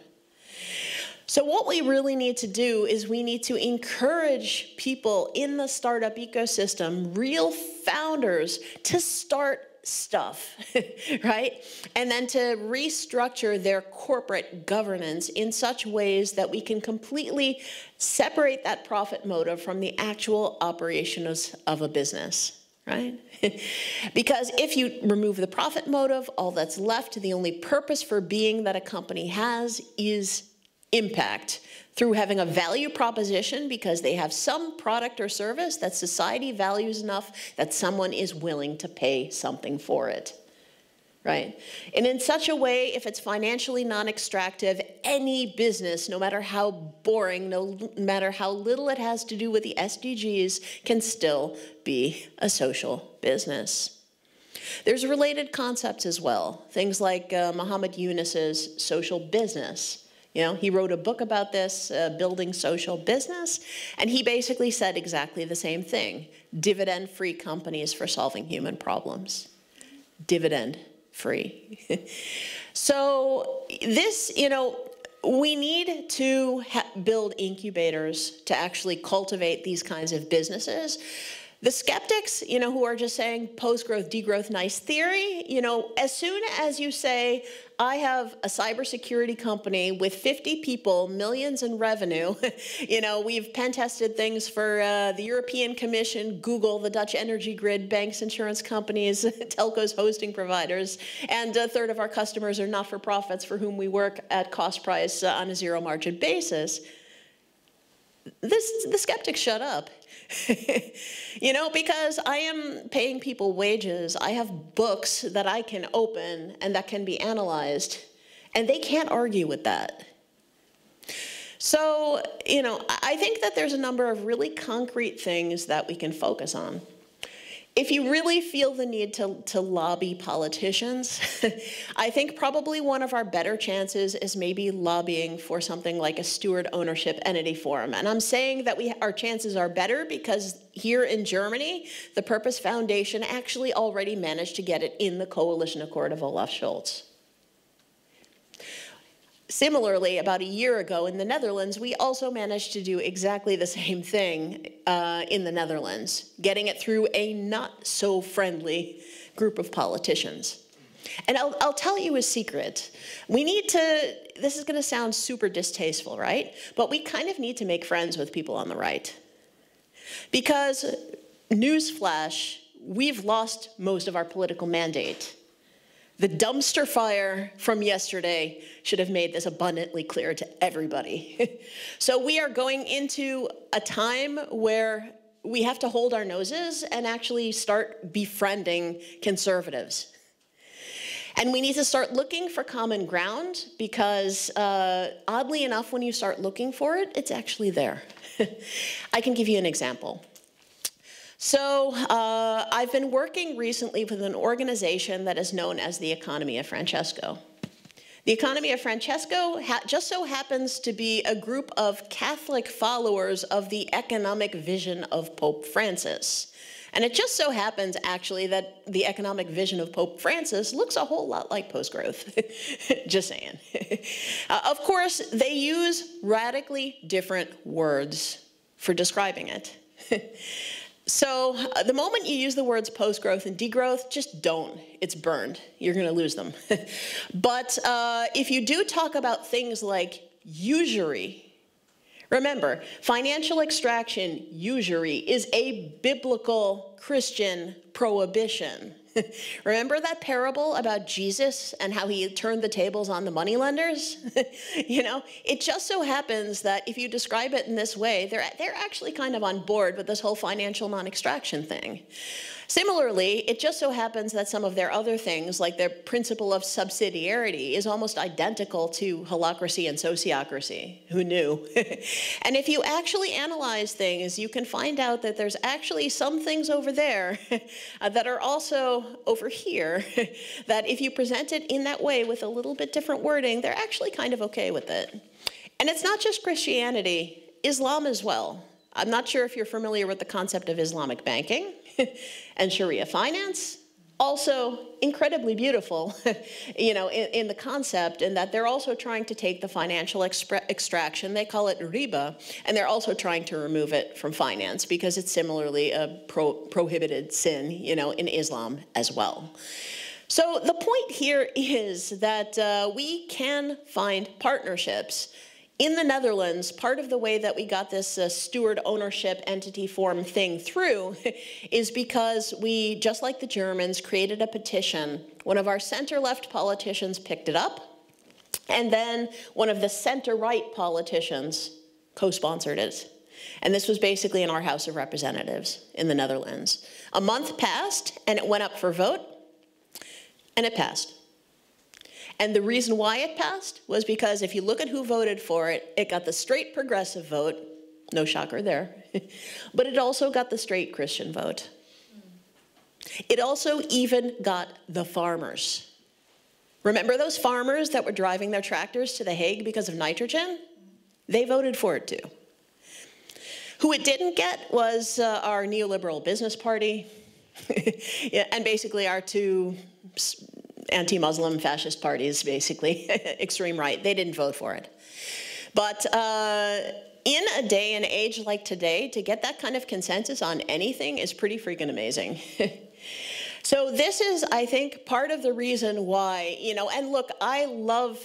So what we really need to do is we need to encourage people in the startup ecosystem, real founders, to start stuff, right? And then to restructure their corporate governance in such ways that we can completely separate that profit motive from the actual operations of a business. Right? Because if you remove the profit motive, all that's left, the only purpose for being that a company has is impact through having a value proposition because they have some product or service that society values enough that someone is willing to pay something for it. Right? And in such a way, if it's financially non-extractive, any business, no matter how boring, no matter how little it has to do with the SDGs, can still be a social business. There's related concepts as well. Things like Muhammad Yunus's social business. He wrote a book about this, Building Social Business, and he basically said exactly the same thing. Dividend-free companies for solving human problems. Dividend-free. So this, we need to build incubators to actually cultivate these kinds of businesses. The skeptics, who are just saying post-growth, degrowth, nice theory, as soon as you say, I have a cybersecurity company with 50 people, millions in revenue, we've pen tested things for the European Commission, Google, the Dutch energy grid, banks, insurance companies, telcos, hosting providers, and a third of our customers are not-for-profits for whom we work at cost price on a zero margin basis. The skeptics shut up. Because I am paying people wages, I have books that I can open and that can be analyzed, and they can't argue with that. So, I think that there's a number of really concrete things that we can focus on. If you really feel the need to lobby politicians, I think probably one of our better chances is maybe lobbying for something like a steward ownership entity forum. And I'm saying that our chances are better because here in Germany, the Purpose Foundation actually already managed to get it in the coalition accord of Olaf Scholz. Similarly, about a year ago in the Netherlands, we also managed to do exactly the same thing in the Netherlands, getting it through a not-so-friendly group of politicians. And I'll tell you a secret. We need to, this is going to sound super distasteful, right? But we kind of need to make friends with people on the right. Because, newsflash, we've lost most of our political mandate. The dumpster fire from yesterday should have made this abundantly clear to everybody. So we are going into a time where we have to hold our noses and actually start befriending conservatives. And we need to start looking for common ground because, oddly enough, when you start looking for it, it's actually there. I can give you an example. So I've been working recently with an organization that is known as the Economy of Francesco. The Economy of Francesco just so happens to be a group of Catholic followers of the economic vision of Pope Francis. And it just so happens, actually, that the economic vision of Pope Francis looks a whole lot like post-growth. Just saying. Of course, they use radically different words for describing it. So the moment you use the words post-growth and degrowth, just don't. It's burned. You're going to lose them. But if you do talk about things like usury, remember, financial extraction, usury, is a biblical Christian prohibition. Remember that parable about Jesus and how he turned the tables on the moneylenders? You know, it just so happens that if you describe it in this way, they're actually kind of on board with this whole financial non-extraction thing. Similarly, it just so happens that some of their other things, like their principle of subsidiarity, is almost identical to holacracy and sociocracy. Who knew? And if you actually analyze things, you can find out that there's actually some things over there that are also over here, that if you present it in that way with a little bit different wording, they're actually kind of okay with it. And it's not just Christianity, Islam as well. I'm not sure if you're familiar with the concept of Islamic banking and Sharia finance. Also incredibly beautiful, you know, in the concept, in that they're also trying to take the financial extraction, they call it riba, and they're also trying to remove it from finance because it's similarly a prohibited sin, you know, in Islam as well. So the point here is that we can find partnerships. In the Netherlands, part of the way that we got this steward ownership entity form thing through is because we, just like the Germans, created a petition. One of our center-left politicians picked it up, and then one of the center-right politicians co-sponsored it. And this was basically in our House of Representatives in the Netherlands. A month passed, and it went up for vote, and it passed. And the reason why it passed was because if you look at who voted for it, it got the straight progressive vote, no shocker there, but it also got the straight Christian vote. It also even got the farmers. Remember those farmers that were driving their tractors to The Hague because of nitrogen? They voted for it too. Who it didn't get was our neoliberal business party, yeah, and basically our two anti-Muslim fascist parties, basically, extreme right. They didn't vote for it. But in a day and age like today, to get that kind of consensus on anything is pretty freaking amazing. So this is, I think, part of the reason why, you know, and look, I love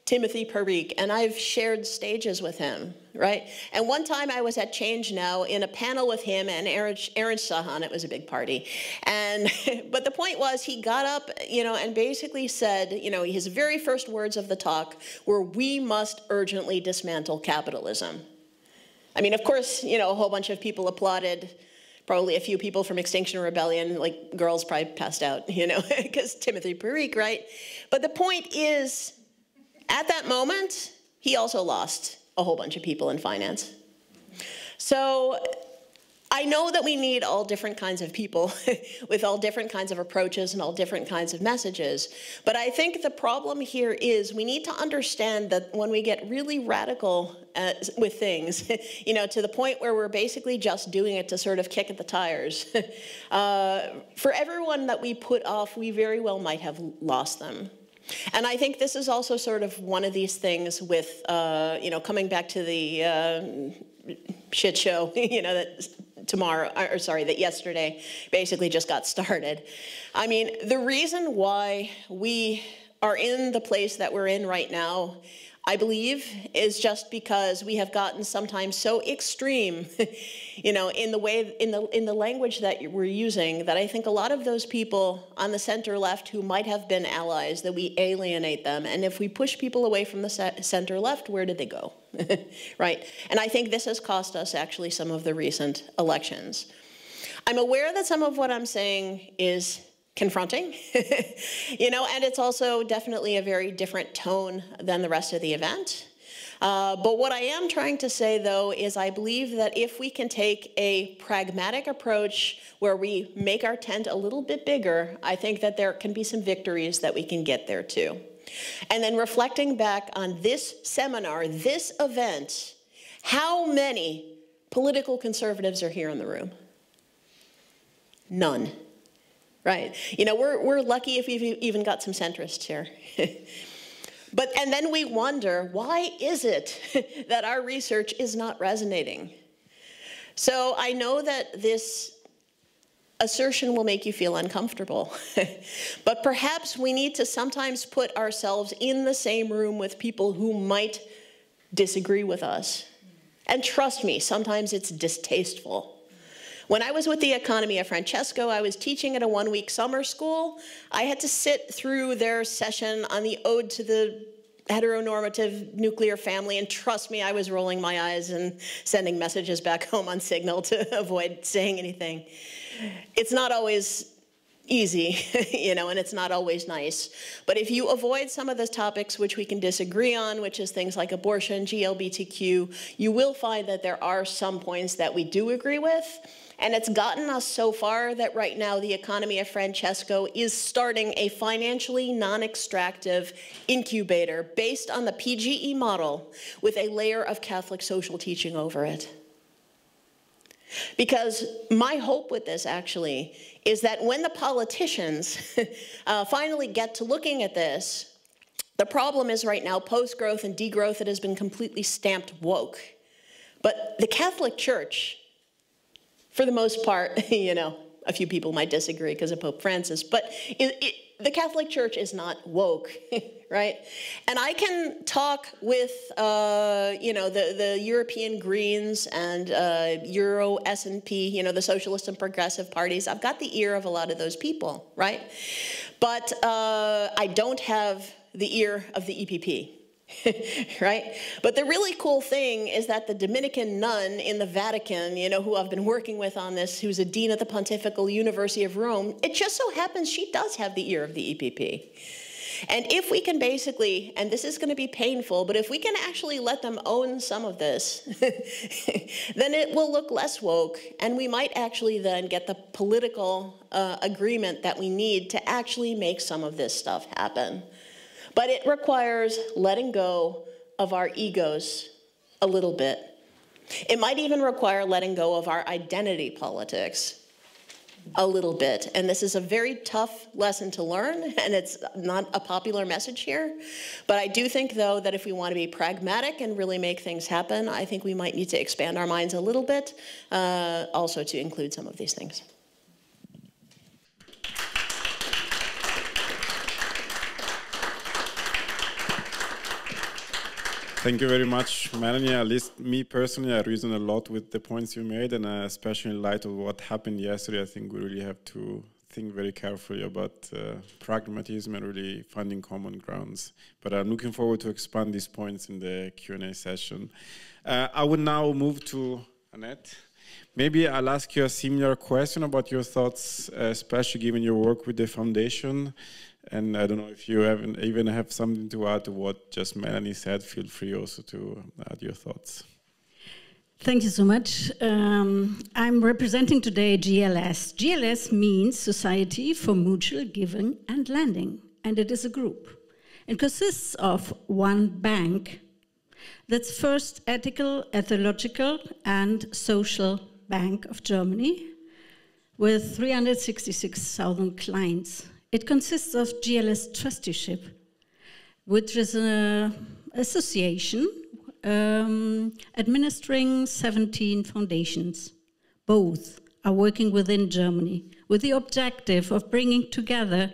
Timothy Parikh, and I've shared stages with him, right? And one time I was at Change Now in a panel with him and Aaron Sahan. It was a big party. And, but the point was, he got up, you know, and basically said, you know, his very first words of the talk were, "We must urgently dismantle capitalism." I mean, of course, you know, a whole bunch of people applauded. Probably a few people from Extinction Rebellion, like girls probably passed out, you know, because Timothy Parikh, right? But the point is, at that moment, he also lost a whole bunch of people in finance. So I know that we need all different kinds of people with all different kinds of approaches and all different kinds of messages. But I think the problem here is we need to understand that when we get really radical with things, you know, to the point where we're basically just doing it to sort of kick at the tires, for everyone that we put off, we very well might have lost them. And I think this is also sort of one of these things with, you know, coming back to the shit show, you know, that yesterday basically just got started. I mean, the reason why we are in the place that we're in right now, I believe, is just because we have gotten sometimes so extreme, you know, in the way, in the language that we're using, that I think a lot of those people on the center left who might have been allies, that we alienate them. And if we push people away from the center left, where did they go? Right? And I think this has cost us actually some of the recent elections. I'm aware that some of what I'm saying is confronting, you know, and it's also definitely a very different tone than the rest of the event. But what I am trying to say, though, is I believe that if we can take a pragmatic approach where we make our tent a little bit bigger, I think that there can be some victories that we can get there, too. And then reflecting back on this seminar, this event, how many political conservatives are here in the room? None. Right. You know, we're lucky if we've even got some centrists here. And then we wonder, why is it that our research is not resonating? So I know that this assertion will make you feel uncomfortable, but perhaps we need to sometimes put ourselves in the same room with people who might disagree with us. And trust me, sometimes it's distasteful. When I was with the Economia Francesco, I was teaching at a one-week summer school. I had to sit through their session on the Ode to the Heteronormative Nuclear Family, and trust me, I was rolling my eyes and sending messages back home on Signal to avoid saying anything. It's not always easy, you know, and it's not always nice. But if you avoid some of the topics which we can disagree on, which is things like abortion, GLBTQ, you will find that there are some points that we do agree with. And it's gotten us so far that right now the Economia Francesco is starting a financially non-extractive incubator based on the PGE model with a layer of Catholic social teaching over it. Because my hope with this actually is that when the politicians finally get to looking at this, the problem is right now post-growth and degrowth, it has been completely stamped woke. But the Catholic Church, for the most part, you know, a few people might disagree because of Pope Francis, but the Catholic Church is not woke, right? And I can talk with, you know, the European Greens and Euro S&P, you know, the socialist and progressive parties. I've got the ear of a lot of those people, right? But I don't have the ear of the EPP. Right? But the really cool thing is that the Dominican nun in the Vatican, you know, who I've been working with on this, who's a dean at the Pontifical University of Rome, it just so happens she does have the ear of the EPP. And if we can basically, and this is going to be painful, but if we can actually let them own some of this, then it will look less woke, and we might actually then get the political agreement that we need to actually make some of this stuff happen. But it requires letting go of our egos a little bit. It might even require letting go of our identity politics a little bit. And this is a very tough lesson to learn, and it's not a popular message here. But I do think, though, that if we want to be pragmatic and really make things happen, I think we might need to expand our minds a little bit, also to include some of these things. Thank you very much, Melanie. At least me personally, I reason a lot with the points you made, and especially in light of what happened yesterday, I think we really have to think very carefully about pragmatism and really finding common grounds. But I'm looking forward to expand these points in the Q&A session. I would now move to Annette. Maybe I'll ask you a similar question about your thoughts, especially given your work with the foundation. And I don't know if you even have something to add to what just Melanie said. Feel free also to add your thoughts. Thank you so much. I'm representing today GLS. GLS means Society for Mutual Giving and Lending, and it is a group. It consists of one bank that's first ethical, ethological, and social bank of Germany with 366,000 clients. It consists of GLS Trusteeship, which is an association administering 17 foundations. Both are working within Germany with the objective of bringing together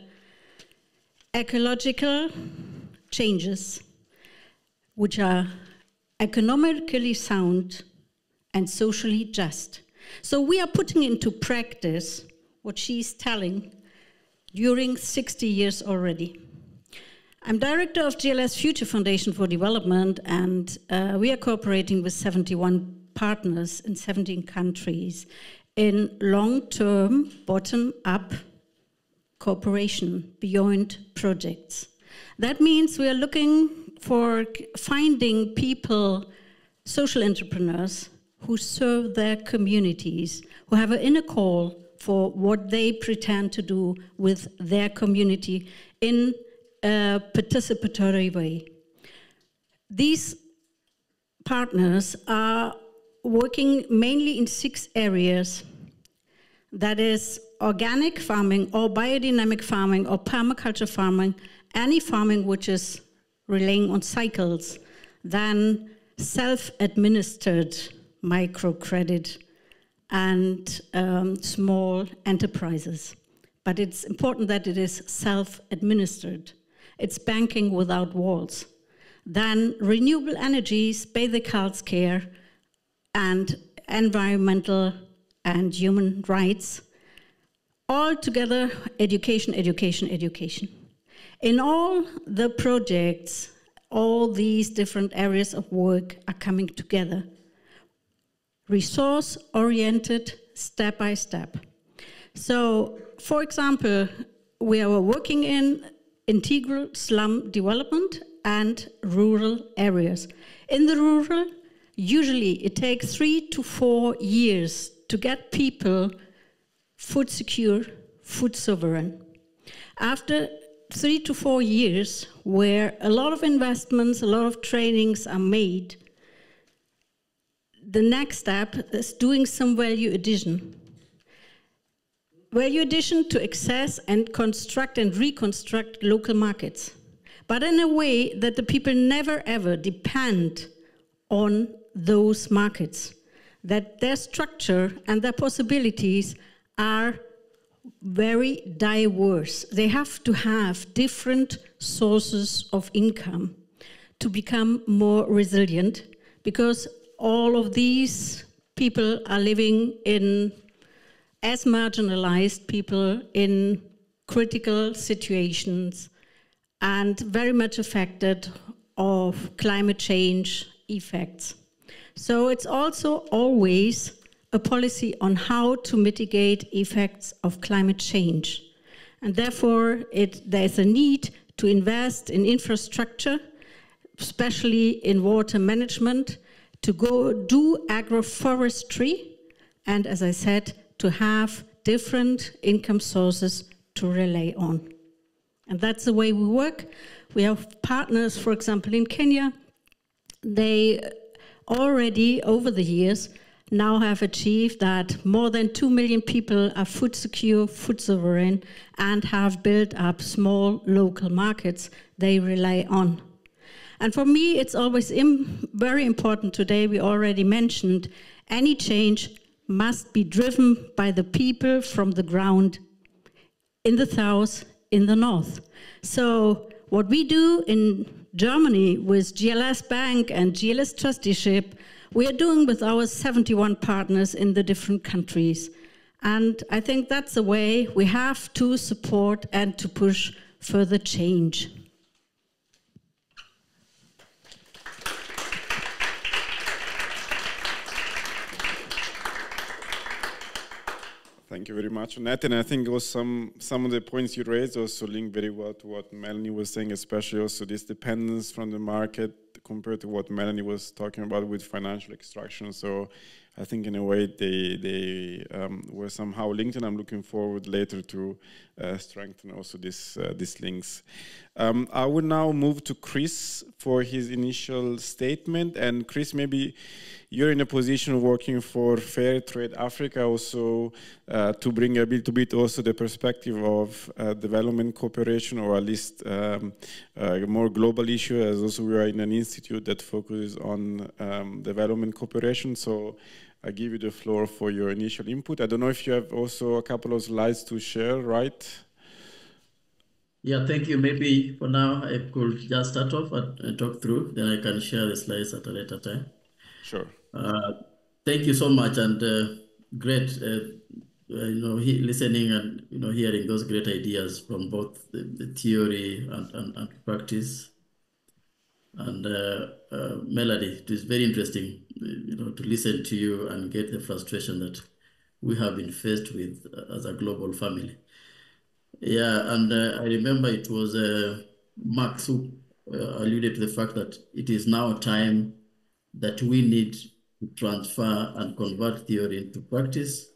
ecological changes which are economically sound and socially just. So we are putting into practice what she's telling during 60 years already. I'm director of GLS Future Foundation for Development, and we are cooperating with 71 partners in 17 countries in long-term, bottom-up cooperation beyond projects. That means we are looking for finding people, social entrepreneurs, who serve their communities, who have an inner call for what they pretend to do with their community in a participatory way. These partners are working mainly in 6 areas. That is organic farming or biodynamic farming or permaculture farming, any farming which is relying on cycles, then self-administered microcredit and small enterprises. But it's important that it is self-administered. It's banking without walls. Then renewable energies, basic health care, and environmental and human rights. All together, education, education, education. In all the projects, all these different areas of work are coming together, resource-oriented, step by step. So, for example, we are working in integral slum development and rural areas. In the rural, usually it takes 3 to 4 years to get people food secure, food sovereign. After 3 to 4 years, where a lot of investments, a lot of trainings are made, the next step is doing some value addition. Value addition to access and construct and reconstruct local markets, but in a way that the people never ever depend on those markets, that their structure and their possibilities are very diverse. They have to have different sources of income to become more resilient, because all of these people are living in, as marginalized people, in critical situations and very much affected of climate change effects. So it's also always a policy on how to mitigate effects of climate change. And therefore, there's a need to invest in infrastructure, especially in water management, to go do agroforestry, and as I said, to have different income sources to rely on. And that's the way we work. We have partners, for example, in Kenya. They already, over the years, now have achieved that more than 2 million people are food secure, food sovereign, and have built up small local markets they rely on. And for me, it's always very important today, we already mentioned, any change must be driven by the people from the ground in the south, in the north. So what we do in Germany with GLS Bank and GLS Trusteeship, we are doing with our 71 partners in the different countries. And I think that's the way we have to support and to push further change. Thank you very much, Annette. And I think also some of the points you raised also link very well to what Melanie was saying, especially also this dependence from the market compared to what Melanie was talking about with financial extraction. So I think in a way they were somehow linked, and I'm looking forward later to strengthen also these links. I will now move to Chris for his initial statement. And Chris, maybe you're in a position of working for Fairtrade Africa also to bring a little bit also the perspective of development cooperation, or at least a more global issue, as also we are in an institute that focuses on development cooperation. So I give you the floor for your initial input. I don't know if you have also a couple of slides to share, right? Yeah, thank you. Maybe for now I could just start off and talk through, then I can share the slides at a later time. Sure. Thank you so much, and great, listening and hearing those great ideas from both the theory and practice. And Melody, it is very interesting, to listen to you and get the frustration that we have been faced with as a global family. Yeah, and I remember it was Max who alluded to the fact that it is now time that we need to transfer and convert theory into practice.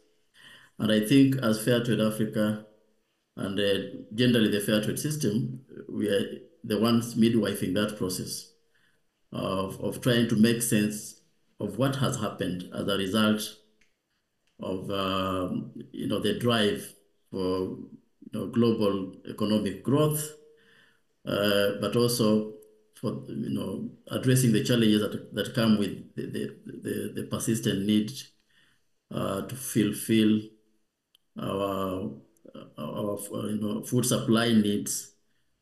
And I think as Fairtrade Africa and generally the Fairtrade system, we are the ones midwifing that process of trying to make sense of what has happened as a result of the drive for global economic growth, but also for addressing the challenges that come with the persistent need to fulfill our food supply needs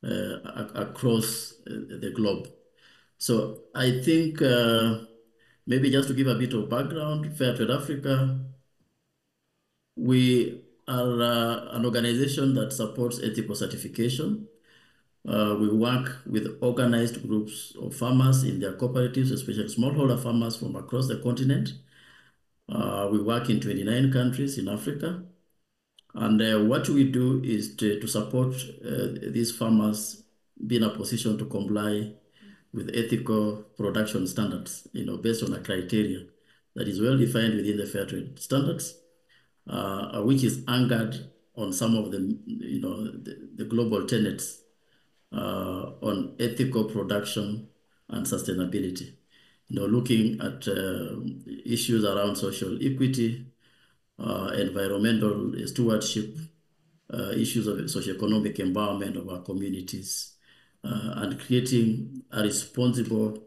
across the globe. So I think maybe just to give a bit of background, Fairtrade Africa We are an organization that supports ethical certification. We work with organized groups of farmers in their cooperatives, especially smallholder farmers from across the continent. We work in 29 countries in Africa. And what we do is to support these farmers be in a position to comply with ethical production standards, based on a criteria that is well defined within the Fairtrade standards, which is anchored on some of the global tenets on ethical production and sustainability. Looking at issues around social equity, environmental stewardship, issues of socioeconomic empowerment of our communities, and creating a responsible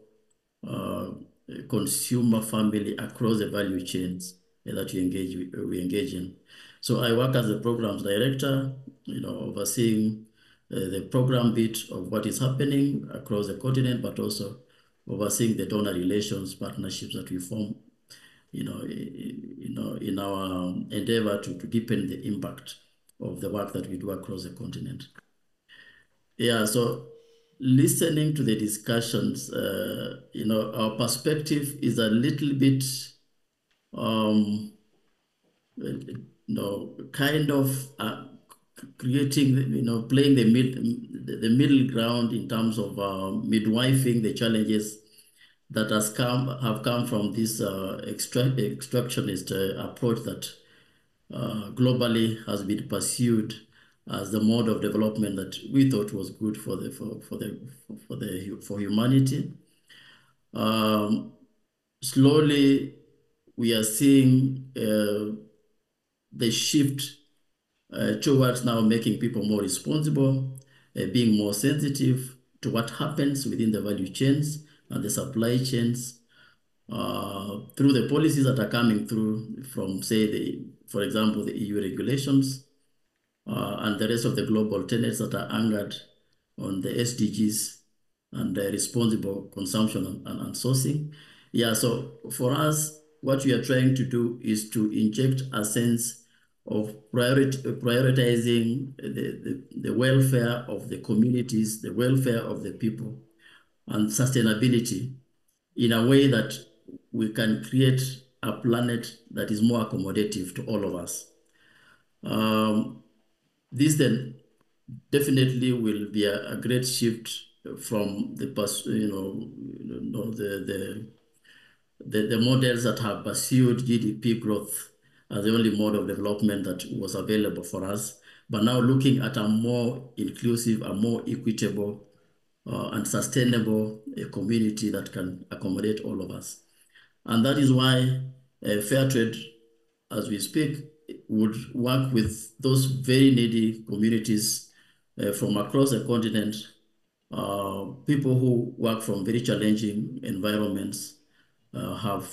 consumer family across the value chains that we engage in. So I work as the programs director, overseeing the program bit of what is happening across the continent, but also overseeing the donor relations partnerships that we form, in our endeavor to deepen the impact of the work that we do across the continent. Yeah, so listening to the discussions, our perspective is a little bit, kind of creating, playing the middle ground in terms of midwifing the challenges that have come from this extractionist approach that globally has been pursued as the mode of development that we thought was good for humanity. Slowly, we are seeing the shift towards now making people more responsible, being more sensitive to what happens within the value chains and the supply chains, through the policies that are coming through from, say, for example, the EU regulations, and the rest of the global tenets that are anchored on the SDGs and the responsible consumption and sourcing. Yeah, so for us, what we are trying to do is to inject a sense of prioritizing the welfare of the communities, the welfare of the people, and sustainability in a way that we can create a planet that is more accommodative to all of us. This then definitely will be a great shift from the models that have pursued GDP growth as the only mode of development that was available for us, but now looking at a more inclusive, a more equitable and sustainable community that can accommodate all of us. And that is why Fairtrade, as we speak, would work with those very needy communities from across the continent, people who work from very challenging environments, have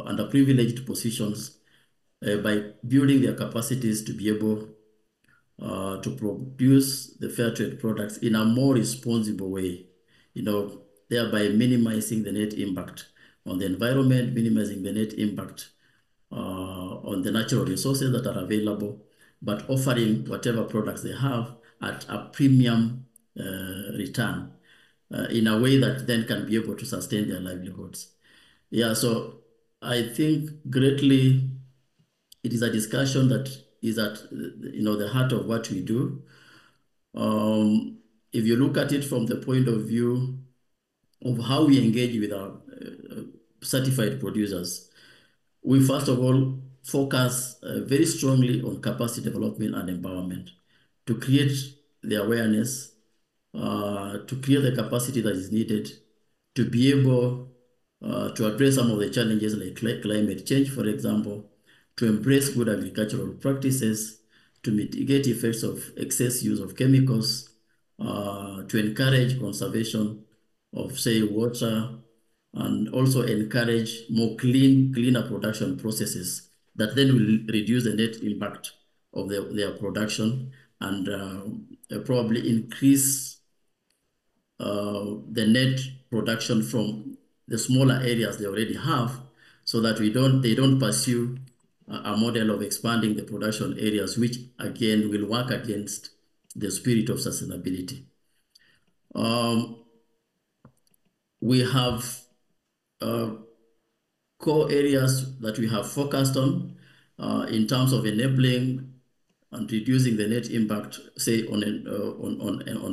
underprivileged positions, by building their capacities to be able to produce the fair trade products in a more responsible way, thereby minimizing the net impact on the environment, minimizing the net impact on the natural resources that are available, but offering whatever products they have at a premium return in a way that then can be able to sustain their livelihoods. Yeah, so I think greatly it is a discussion that is at the heart of what we do. If you look at it from the point of view of how we engage with our certified producers, we first of all focus very strongly on capacity development and empowerment to create the awareness, to create the capacity that is needed to be able to address some of the challenges like climate change, for example, to embrace good agricultural practices, to mitigate effects of excess use of chemicals, to encourage conservation of, say, water, and also encourage more cleaner production processes that then will reduce the net impact of their production and probably increase the net production from the smaller areas they already have, so that they don't pursue a model of expanding the production areas, which again will work against the spirit of sustainability. We have core areas that we have focused on in terms of enabling and reducing the net impact, say, on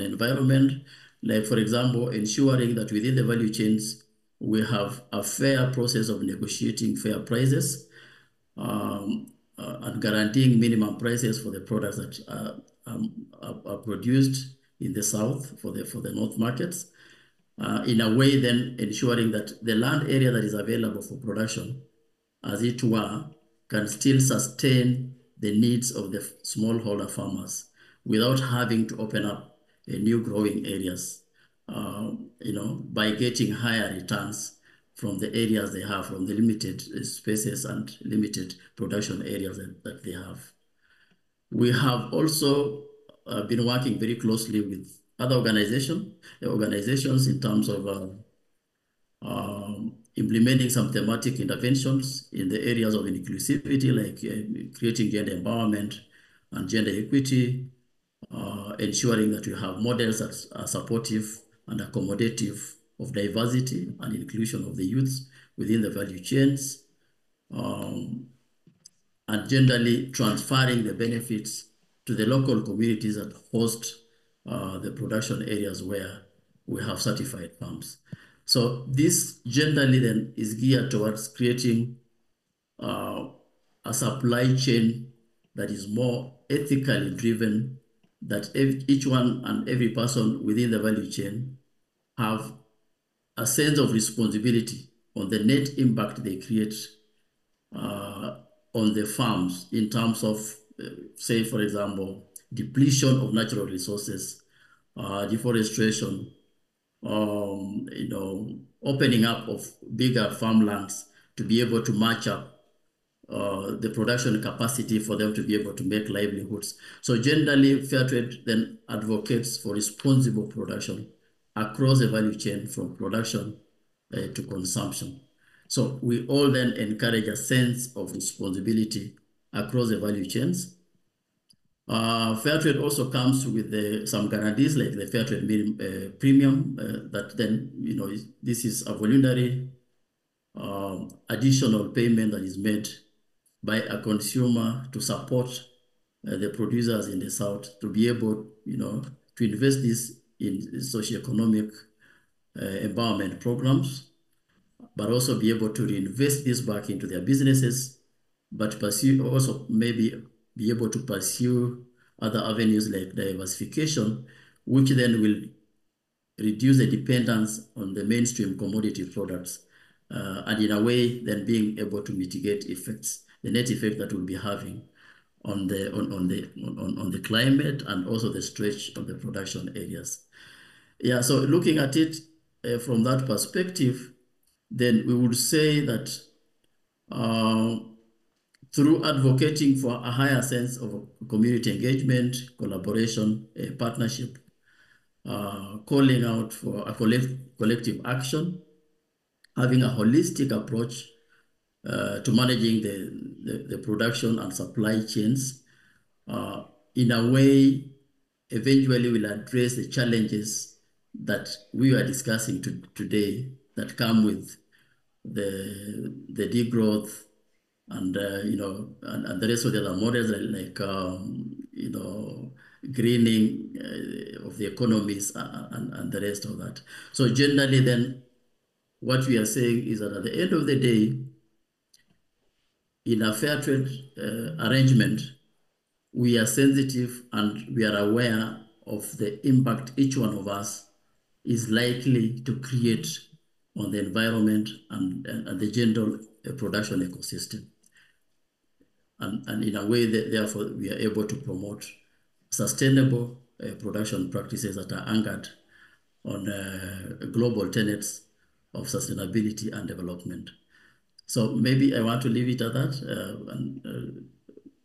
environment. Like, for example, ensuring that within the value chains, we have a fair process of negotiating fair prices and guaranteeing minimum prices for the products that are produced in the south for the north markets. In a way, then ensuring that the land area that is available for production, as it were, can still sustain the needs of the smallholder farmers without having to open up new growing areas, by getting higher returns from the areas they have, from the limited spaces and limited production areas that they have. We have also been working very closely with other organizations in terms of implementing some thematic interventions in the areas of inclusivity, like creating gender empowerment and gender equity, ensuring that we have models that are supportive and accommodative of diversity and inclusion of the youths within the value chains, and generally transferring the benefits to the local communities that host the production areas where we have certified farms. So this generally then is geared towards creating a supply chain that is more ethically driven, that each one and every person within the value chain have a sense of responsibility on the net impact they create on the farms in terms of, say, for example, depletion of natural resources, deforestation, opening up of bigger farmlands to be able to match up the production capacity for them to be able to make livelihoods. So generally, Fairtrade then advocates for responsible production across the value chain from production to consumption. So we all then encourage a sense of responsibility across the value chains. Fairtrade also comes with some guarantees like the Fairtrade premium that then, this is a voluntary additional payment that is made by a consumer to support the producers in the south to be able, to invest this in socioeconomic empowerment programs, but also be able to reinvest this back into their businesses, but also maybe be able to pursue other avenues like diversification, which then will reduce the dependence on the mainstream commodity products, and in a way then being able to mitigate effects, the net effect that we'll be having on the climate and also the stretch of the production areas. Yeah, so looking at it from that perspective, then we would say that through advocating for a higher sense of community engagement, collaboration, partnership, calling out for a collective action, having a holistic approach to managing the production and supply chains, in a way, eventually will address the challenges that we are discussing today that come with the degrowth and and the rest of the other models like greening of the economies and the rest of that. So generally then what we are saying is that at the end of the day, in a fair trade arrangement, we are sensitive and we are aware of the impact each one of us is likely to create on the environment and the general production ecosystem. And in a way, therefore, we are able to promote sustainable production practices that are anchored on global tenets of sustainability and development. So maybe I want to leave it at that, and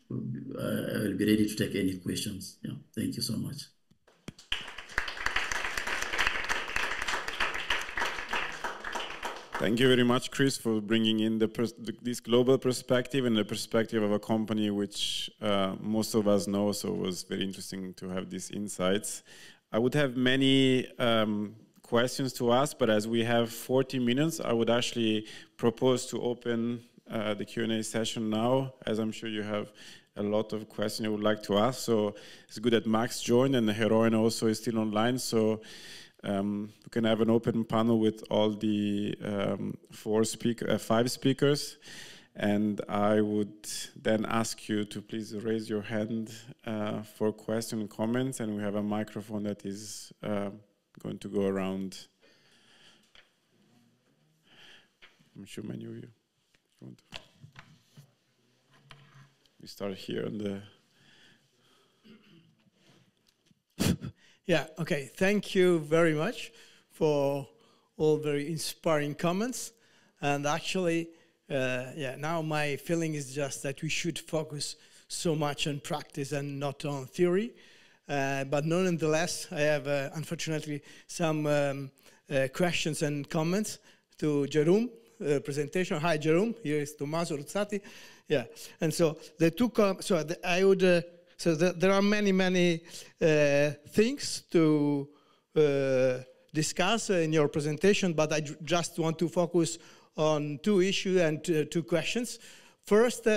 I will be ready to take any questions. Yeah, thank you so much. Thank you very much, Chris, for bringing in this global perspective and the perspective of a company which most of us know, so it was very interesting to have these insights. I would have many questions to ask, but as we have 40 minutes, I would actually propose to open the Q&A session now, as I'm sure you have a lot of questions you would like to ask. So it's good that Max joined and Jeroen also is still online. So we can have an open panel with all the 5 speakers. And I would then ask you to please raise your hand for questions and comments. And we have a microphone that is going to go around. I'm sure many of you want to. We start here on the... Yeah, okay. Thank you very much for all very inspiring comments. And actually, now my feeling is just that we should focus so much on practice and not on theory. But nonetheless, I have, unfortunately, some questions and comments to Jeroen presentation. Hi, Jeroen. Here is Tommaso Ruzzati. Yeah, and so the two I would... So there are many things to discuss in your presentation, but I just want to focus on 2 issues and 2 questions. First,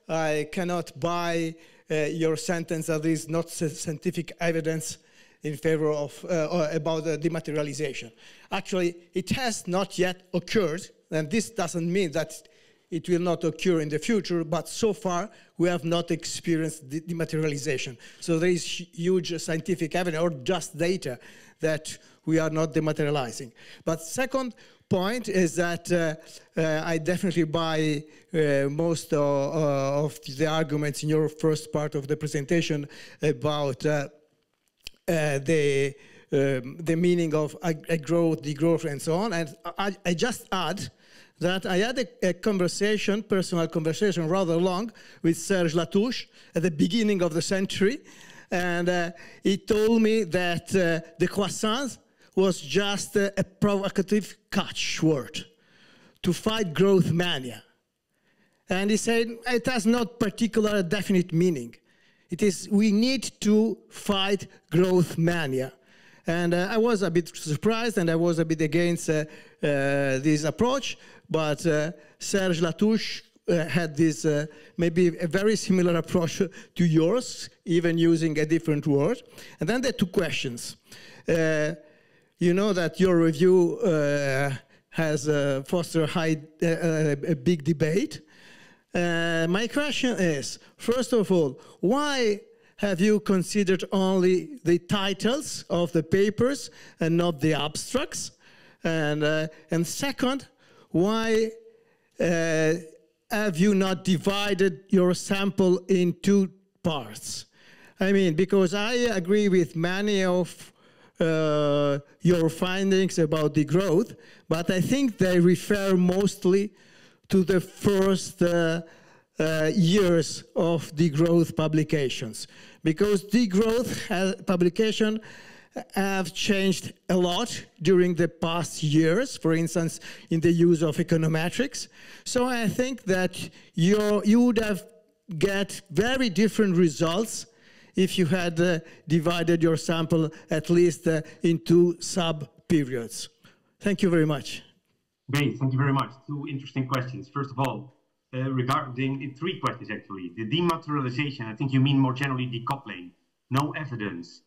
I cannot buy your sentence that there is not scientific evidence in favor of about dematerialization. Actually, it has not yet occurred, and this doesn't mean that it will not occur in the future, but so far we have not experienced dematerialization. So there is huge scientific evidence or just data that we are not dematerializing. But second point is that I definitely buy most of the arguments in your first part of the presentation about the meaning of growth, degrowth, and so on. And I just add that I had a conversation, personal conversation, rather long, with Serge Latouche at the beginning of the century. And he told me that the croissance was just a provocative catchword to fight growth mania. And he said it has not particular definite meaning. It is, we need to fight growth mania. And I was a bit surprised and I was a bit against this approach. But Serge Latouche had this maybe a very similar approach to yours, even using a different word. And then there are 2 questions. You know that your review has fostered a big debate. My question is, first of all, why have you considered only the titles of the papers and not the abstracts? And second, why have you not divided your sample in 2 parts? I mean, because I agree with many of your findings about the growth, but I think they refer mostly to the first years of the growth publications, because the growth publication have changed a lot during the past years, for instance, in the use of econometrics. So I think that you would have get very different results if you had divided your sample at least into sub-periods. Thank you very much. Great, thank you very much. 2 interesting questions. First of all, regarding 3 questions actually. The dematerialization, I think you mean more generally decoupling. No evidence.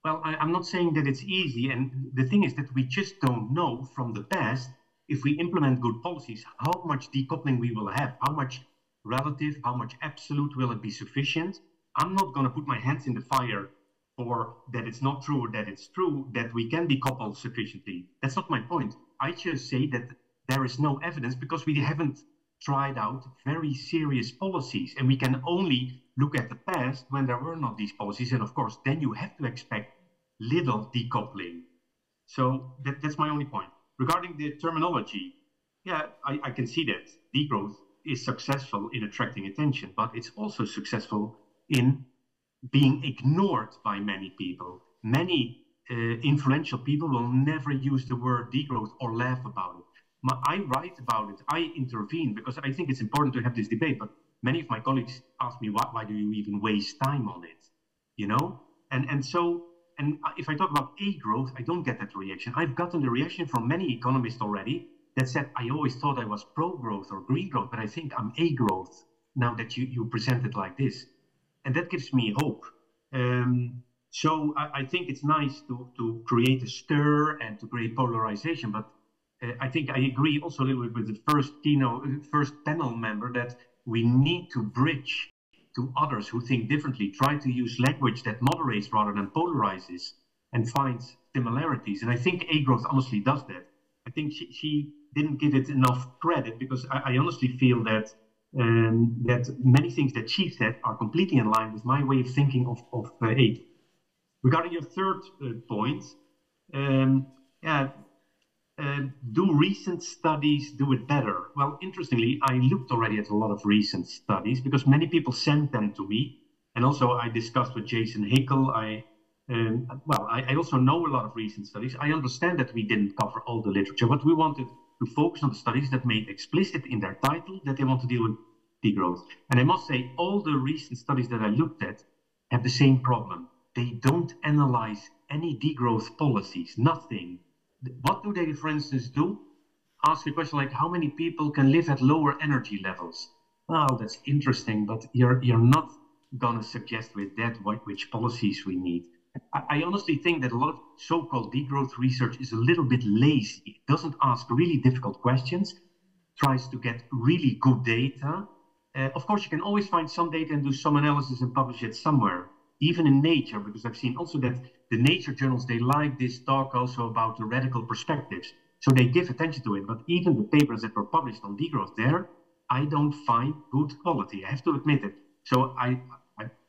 Well, I'm not saying that it's easy, and the thing is that we just don't know from the past, if we implement good policies, how much decoupling we will have, how much relative, how much absolute will it be sufficient. I'm not going to put my hands in the fire for that it's not true or that it's true, that we can decouple sufficiently. That's not my point. I just say that there is no evidence because we haven't tried out very serious policies, and we can only look at the past when there were not these policies, and of course then you have to expect little decoupling. So that's my only point. Regarding the terminology, yeah, I can see that degrowth is successful in attracting attention, but it's also successful in being ignored by many people. Many influential people will never use the word degrowth or laugh about it. I write about it, I intervene, because I think it's important to have this debate, but many of my colleagues ask me, why do you even waste time on it? You know? And if I talk about A growth, I don't get that reaction. I've gotten the reaction from many economists already that said, I always thought I was pro-growth or green growth, but I think I'm A growth now that you present it like this. And that gives me hope. So I think it's nice to create a stir and to create polarization, but I think I agree also a little bit with the first panel member that we need to bridge to others who think differently, try to use language that moderates rather than polarizes and finds similarities. And I think A growth honestly does that. I think she didn't give it enough credit, because I honestly feel that that many things that she said are completely in line with my way of thinking of A. Regarding your third point, do recent studies do it better? Well, interestingly, I looked already at a lot of recent studies because many people sent them to me. And also I discussed with Jason Hickel. I also know a lot of recent studies. I understand that we didn't cover all the literature, but we wanted to focus on the studies that made explicit in their title that they want to deal with degrowth. And I must say, all the recent studies that I looked at have the same problem. They don't analyze any degrowth policies, nothing. What do they, for instance, do? Ask a question like, how many people can live at lower energy levels? Well, that's interesting, but you're not going to suggest with that which policies we need. I honestly think that a lot of so-called degrowth research is a little bit lazy. It doesn't ask really difficult questions, tries to get really good data. Of course, you can always find some data and do some analysis and publish it somewhere, even in Nature, because I've seen also that the Nature journals, they like this talk also about the radical perspectives. So they give attention to it. But even the papers that were published on degrowth there, I don't find good quality. I have to admit it. So I'm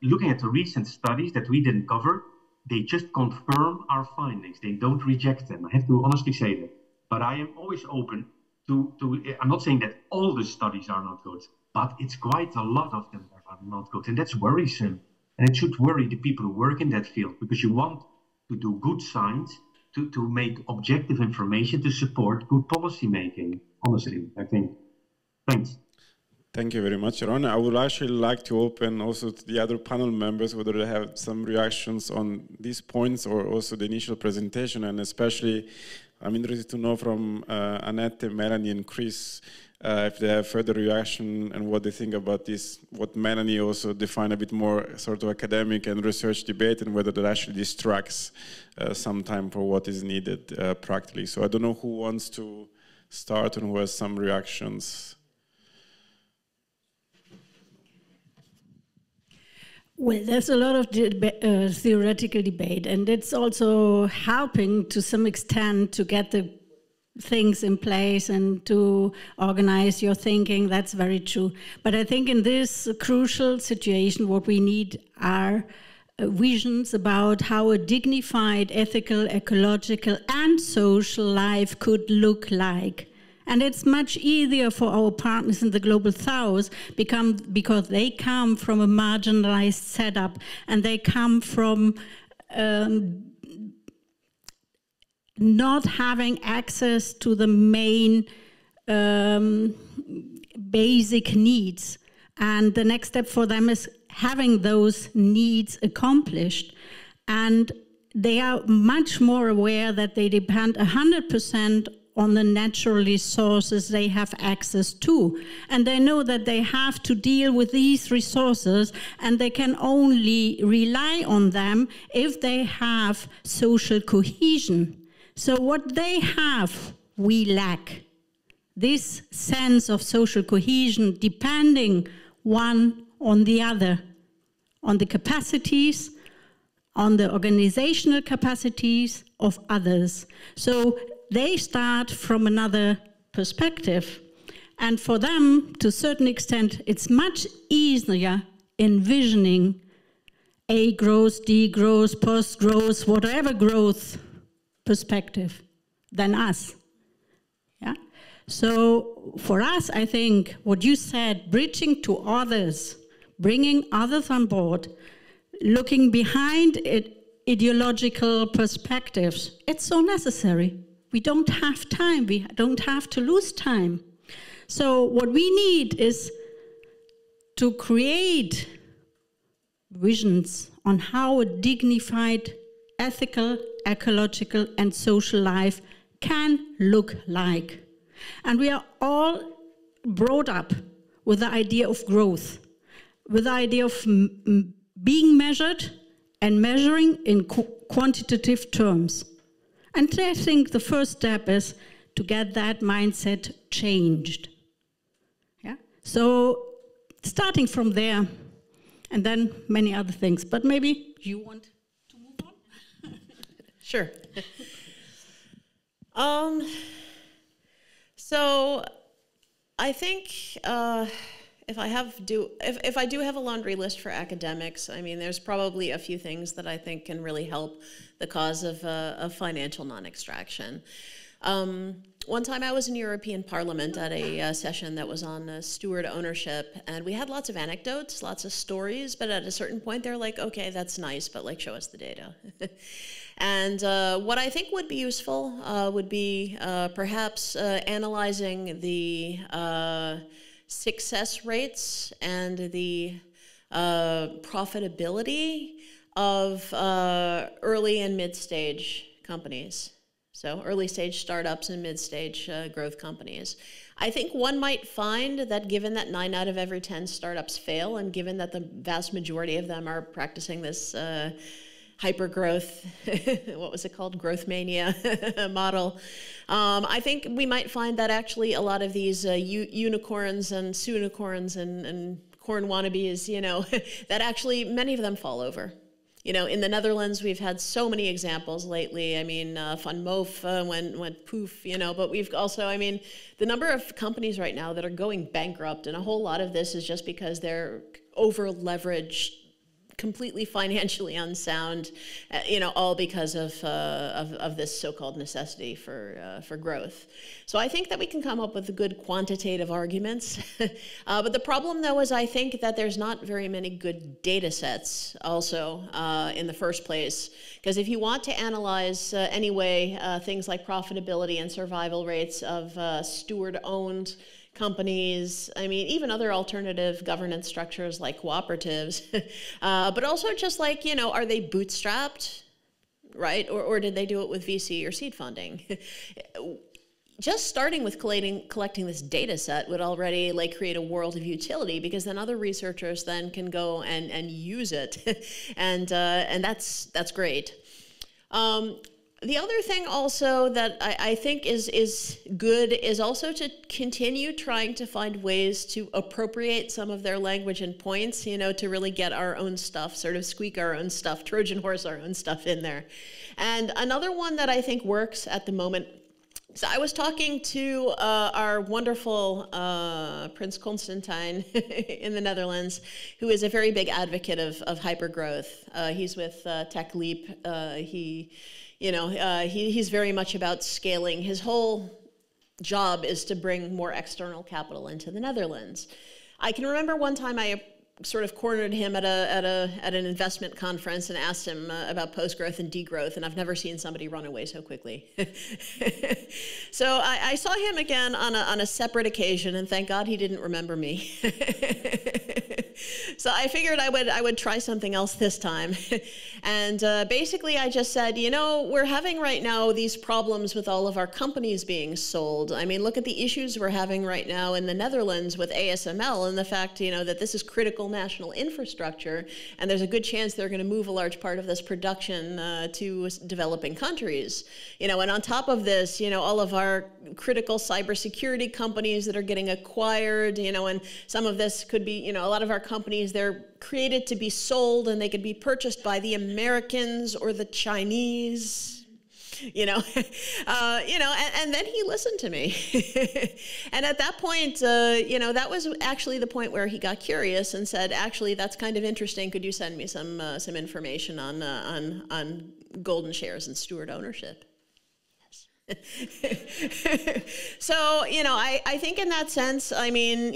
looking at the recent studies that we didn't cover, they just confirm our findings. They don't reject them. I have to honestly say that. But I am always open to I'm not saying that all the studies are not good, but it's quite a lot of them that are not good. And that's worrisome. And it should worry the people who work in that field, because you want to do good science, to make objective information to support good policy making, honestly, I think. Thanks. Thank you very much, Jeroen. I would actually like to open also to the other panel members, whether they have some reactions on these points or also the initial presentation. And especially, I'm interested to know from Annette, Melanie, and Chris, if they have further reaction and what they think about this, what Melanie also defined a bit more sort of academic and research debate, and whether that actually distracts some time for what is needed practically. So I don't know who wants to start and who has some reactions. Well, there's a lot of theoretical debate, and it's also helping to some extent to get the things in place and to organize your thinking. That's very true. But I think in this crucial situation, what we need are visions about how a dignified ethical, ecological, and social life could look like. And it's much easier for our partners in the Global South because they come from a marginalized setup, and they come from not having access to the main basic needs. And the next step for them is having those needs accomplished. And they are much more aware that they depend 100% on the natural resources they have access to. And they know that they have to deal with these resources, and they can only rely on them if they have social cohesion. So what they have, we lack. This sense of social cohesion, depending one on the other, on the capacities, on the organizational capacities of others. So they start from another perspective. And for them, to a certain extent, it's much easier envisioning A growth, D growth, post-growth, whatever growth perspective than us. Yeah. So for us, I think what you said, bridging to others, bringing others on board, looking behind it, ideological perspectives, it's so necessary. We don't have time. We don't have to lose time. So what we need is to create visions on how a dignified, ethical, ecological, and social life can look like. And we are all brought up with the idea of growth, with the idea of being measured and measuring in quantitative terms. And I think the first step is to get that mindset changed. Yeah? So starting from there, and then many other things. But maybe you want to move on? Sure. So I think if I do have a laundry list for academics, I mean, there's probably a few things that I think can really help the cause of financial non-extraction. One time I was in European Parliament at a session that was on steward ownership, and we had lots of anecdotes, lots of stories, but at a certain point they're like, okay, that's nice, but like, show us the data. And what I think would be useful would be perhaps analyzing the success rates and the profitability of early and mid-stage companies. So early stage startups and mid-stage growth companies. I think one might find that given that 9 out of every 10 startups fail, and given that the vast majority of them are practicing this hyper-growth, what was it called, growth mania model, I think we might find that actually a lot of these unicorns and soonicorns and corn wannabes, you know, that actually many of them fall over. You know, in the Netherlands, we've had so many examples lately. I mean, Van Moof went poof, you know, but we've also, I mean, the number of companies right now that are going bankrupt, and a whole lot of this is just because they're over-leveraged, completely financially unsound, you know, all because of this so-called necessity for growth. So I think that we can come up with good quantitative arguments. But the problem, though, is I think that there's not very many good data sets also in the first place. Because if you want to analyze anyway things like profitability and survival rates of steward-owned companies, I mean, even other alternative governance structures like cooperatives, but also just like, you know, are they bootstrapped, right? Or did they do it with VC or seed funding? Just starting with collecting this data set would already like create a world of utility, because then other researchers then can go and use it, and that's great. The other thing also that I think is good is also to continue trying to find ways to appropriate some of their language and points, you know, to really get our own stuff, sort of squeak our own stuff, Trojan horse our own stuff in there. And another one that I think works at the moment, so I was talking to our wonderful Prince Constantine in the Netherlands, who is a very big advocate of hypergrowth. He's with TechLeap. He's very much about scaling. His whole job is to bring more external capital into the Netherlands. I can remember one time I sort of cornered him at an investment conference and asked him about post-growth and degrowth, and I've never seen somebody run away so quickly. So I saw him again on a separate occasion, and thank God he didn't remember me. So I figured I would try something else this time. And basically I just said, you know, we're having right now these problems with all of our companies being sold. I mean, look at the issues we're having right now in the Netherlands with ASML, and the fact, you know, that this is critical national infrastructure, and there's a good chance they're going to move a large part of this production to developing countries. You know, and on top of this, you know, all of our critical cybersecurity companies that are getting acquired, you know, and some of this could be, you know, a lot of our companies, they're created to be sold, and they could be purchased by the Americans or the Chinese, you know, and then he listened to me. And at that point, you know, that was actually the point where he got curious and said, actually, that's kind of interesting. Could you send me some information on golden shares and steward ownership? So, I think in that sense, I mean,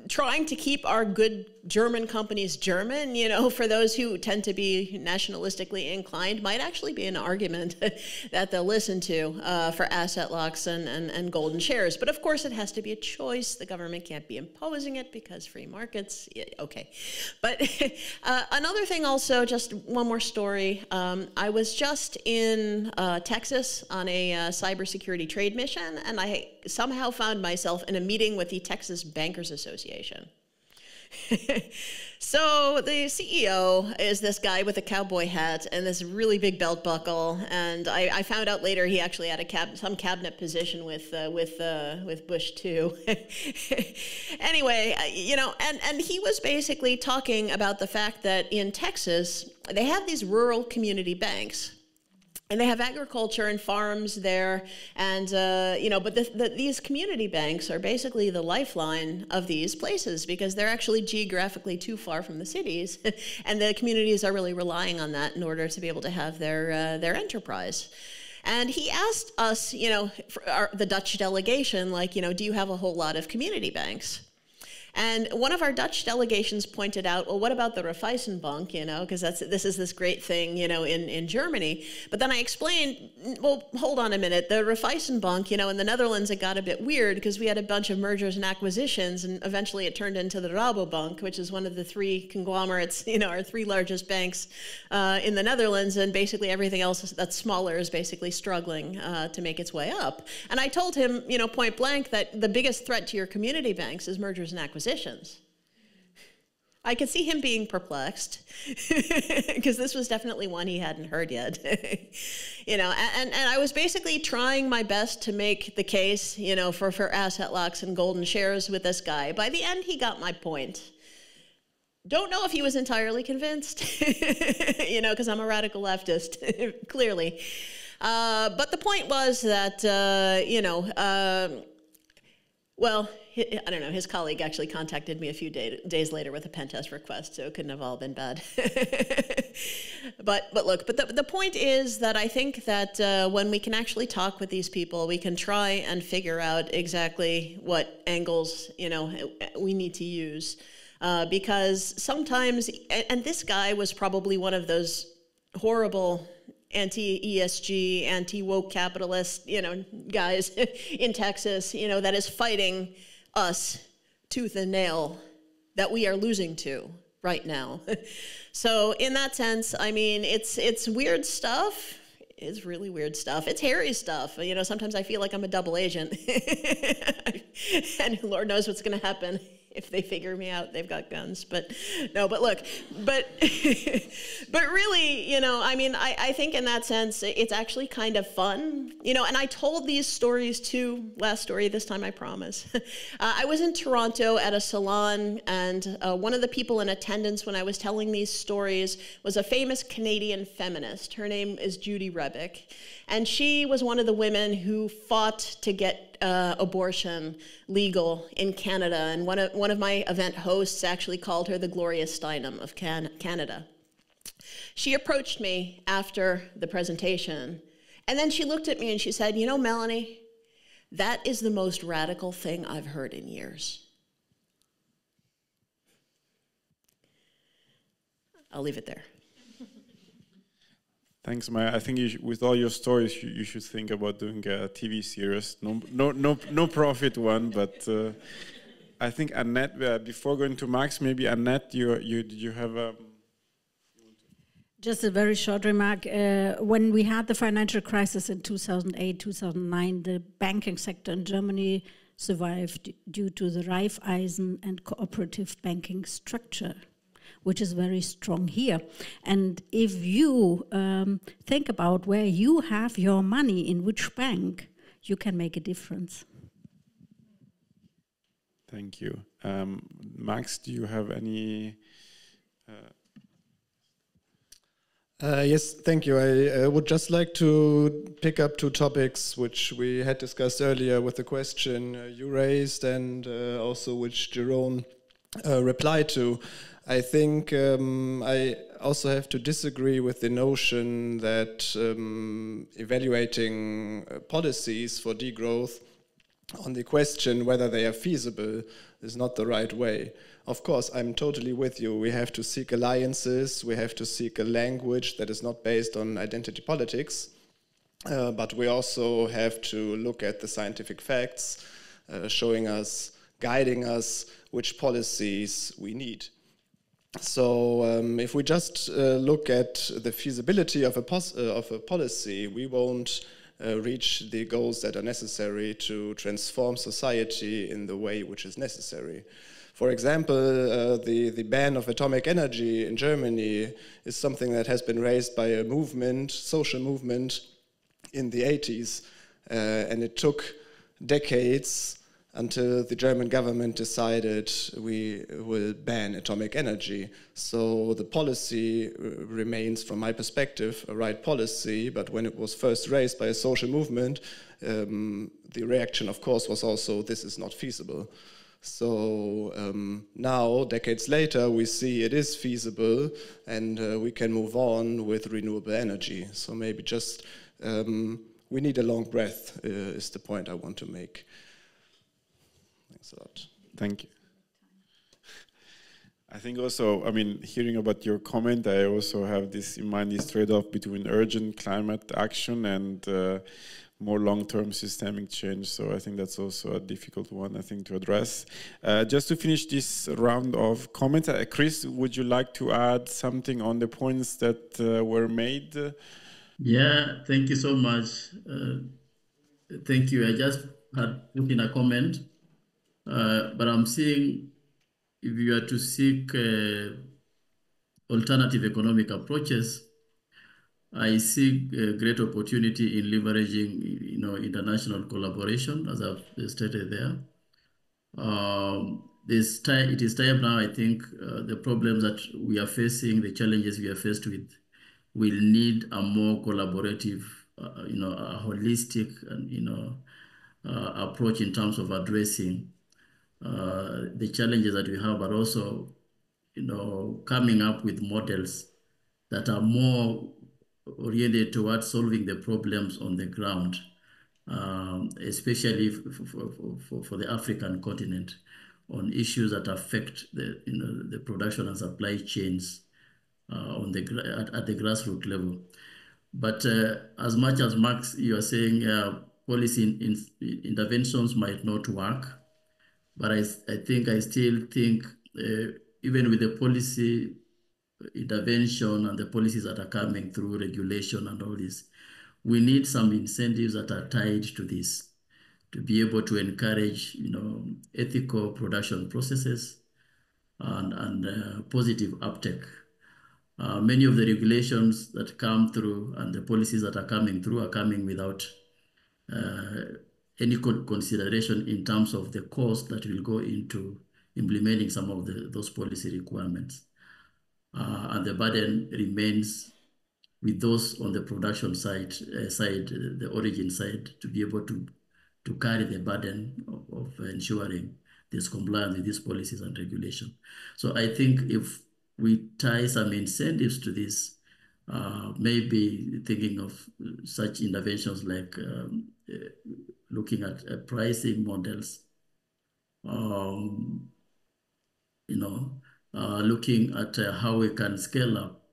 trying to keep our good German companies German, you know, for those who tend to be nationalistically inclined, might actually be an argument that they'll listen to for asset locks and golden shares. But of course, it has to be a choice. The government can't be imposing it because free markets, yeah, okay. But another thing also, just one more story. I was just in Texas on a cybersecurity trade mission, and I somehow found myself in a meeting with the Texas Bankers Association. So the CEO is this guy with a cowboy hat and this really big belt buckle, and I found out later he actually had some cabinet position with Bush too. Anyway, you know, and he was basically talking about the fact that in Texas they have these rural community banks. And they have agriculture and farms there, and you know, but these community banks are basically the lifeline of these places because they're actually geographically too far from the cities, and the communities are really relying on that in order to be able to have their enterprise. And he asked us, you know, the Dutch delegation, like, you know, do you have a whole lot of community banks? And one of our Dutch delegations pointed out, well, what about the Raiffeisenbank, you know, because this is this great thing, you know, in Germany. But then I explained, well, hold on a minute, the Raiffeisenbank, you know, in the Netherlands, it got a bit weird because we had a bunch of mergers and acquisitions, and eventually it turned into the Rabobank, which is one of the three conglomerates, you know, our three largest banks in the Netherlands, and basically everything else that's smaller is basically struggling to make its way up. And I told him, you know, point blank, that the biggest threat to your community banks is mergers and acquisitions. I could see him being perplexed because this was definitely one he hadn't heard yet. You know, and I was basically trying my best to make the case, you know, for asset locks and golden shares with this guy. By the end, he got my point. Don't know if he was entirely convinced, you know, because I'm a radical leftist, clearly. But the point was that, you know, well, I don't know, his colleague actually contacted me a few days later with a pen test request, so it couldn't have all been bad. But look, the point is that I think that when we can actually talk with these people, we can try and figure out exactly what angles, you know, we need to use. Because sometimes, and this guy was probably one of those horrible anti-ESG, anti-woke capitalist, you know, guys in Texas, you know, that is fighting us tooth and nail, that we are losing to right now. So in that sense, I mean, it's weird stuff. It's really weird stuff. It's hairy stuff. You know, sometimes I feel like I'm a double agent. And Lord knows what's going to happen if they figure me out. They've got guns. But no, but look, but really, you know, I mean, I think in that sense, it's actually kind of fun, you know, and I told these stories too, last story this time, I promise. I was in Toronto at a salon, and one of the people in attendance when I was telling these stories was a famous Canadian feminist. Her name is Judy Rieback, and she was one of the women who fought to get abortion legal in Canada, and one of my event hosts actually called her the Gloria Steinem of Canada. She approached me after the presentation, and then she looked at me and she said, you know, Melanie, that is the most radical thing I've heard in years. I'll leave it there. Thanks, Maya. I think with all your stories, you should think about doing a TV series. No profit one, but I think Annette. Before going to Max, maybe Annette, you have. Just a very short remark. When we had the financial crisis in 2008, 2009, the banking sector in Germany survived due to the Raiffeisen and cooperative banking structure, which is very strong here. And if you think about where you have your money, in which bank, you can make a difference. Thank you. Max, do you have any... Yes, thank you. I would just like to pick up two topics which we had discussed earlier with the question you raised, and also which Jeroen replied to. I think I also have to disagree with the notion that evaluating policies for degrowth on the question whether they are feasible is not the right way. Of course, I'm totally with you. We have to seek alliances. We have to seek a language that is not based on identity politics. But we also have to look at the scientific facts, showing us, guiding us, which policies we need. So if we just look at the feasibility of a policy, we won't reach the goals that are necessary to transform society in the way which is necessary. For example, the ban of atomic energy in Germany is something that has been raised by a movement, social movement, in the 80s, and it took decades until the German government decided we will ban atomic energy. So the policy remains, from my perspective, a right policy, but when it was first raised by a social movement, the reaction, of course, was also, this is not feasible. So now, decades later, we see it is feasible, and we can move on with renewable energy. So maybe just we need a long breath is the point I want to make. Thanks a lot. Thank you. I think also, I mean, hearing about your comment, I also have this in mind, this trade-off between urgent climate action and more long-term systemic change. So I think that's also a difficult one, I think, to address. Just to finish this round of comments, Chris, would you like to add something on the points that were made? Yeah, thank you so much. Thank you. I just had put in a comment, but I'm seeing if you are to seek alternative economic approaches, I see a great opportunity in leveraging, international collaboration, as I've stated there. It is time now, I think, the problems that we are facing, the challenges we are faced with, will need a more collaborative, a holistic, approach in terms of addressing the challenges that we have, but also, coming up with models that are more oriented towards solving the problems on the ground, especially for the African continent, on issues that affect the production and supply chains at the grassroots level. But as much as Max, you are saying policy interventions might not work, but I still think even with the policy intervention and the policies that are coming through regulation and all this, we need some incentives that are tied to this to be able to encourage, ethical production processes and positive uptake. Many of the regulations that come through and the policies that are coming without any consideration in terms of the cost that will go into implementing some of those policy requirements. And the burden remains with those on the production side, the origin side, to be able to carry the burden of ensuring this compliance with these policies and regulation. So I think if we tie some incentives to this, maybe thinking of such interventions like looking at pricing models, looking at how we can scale up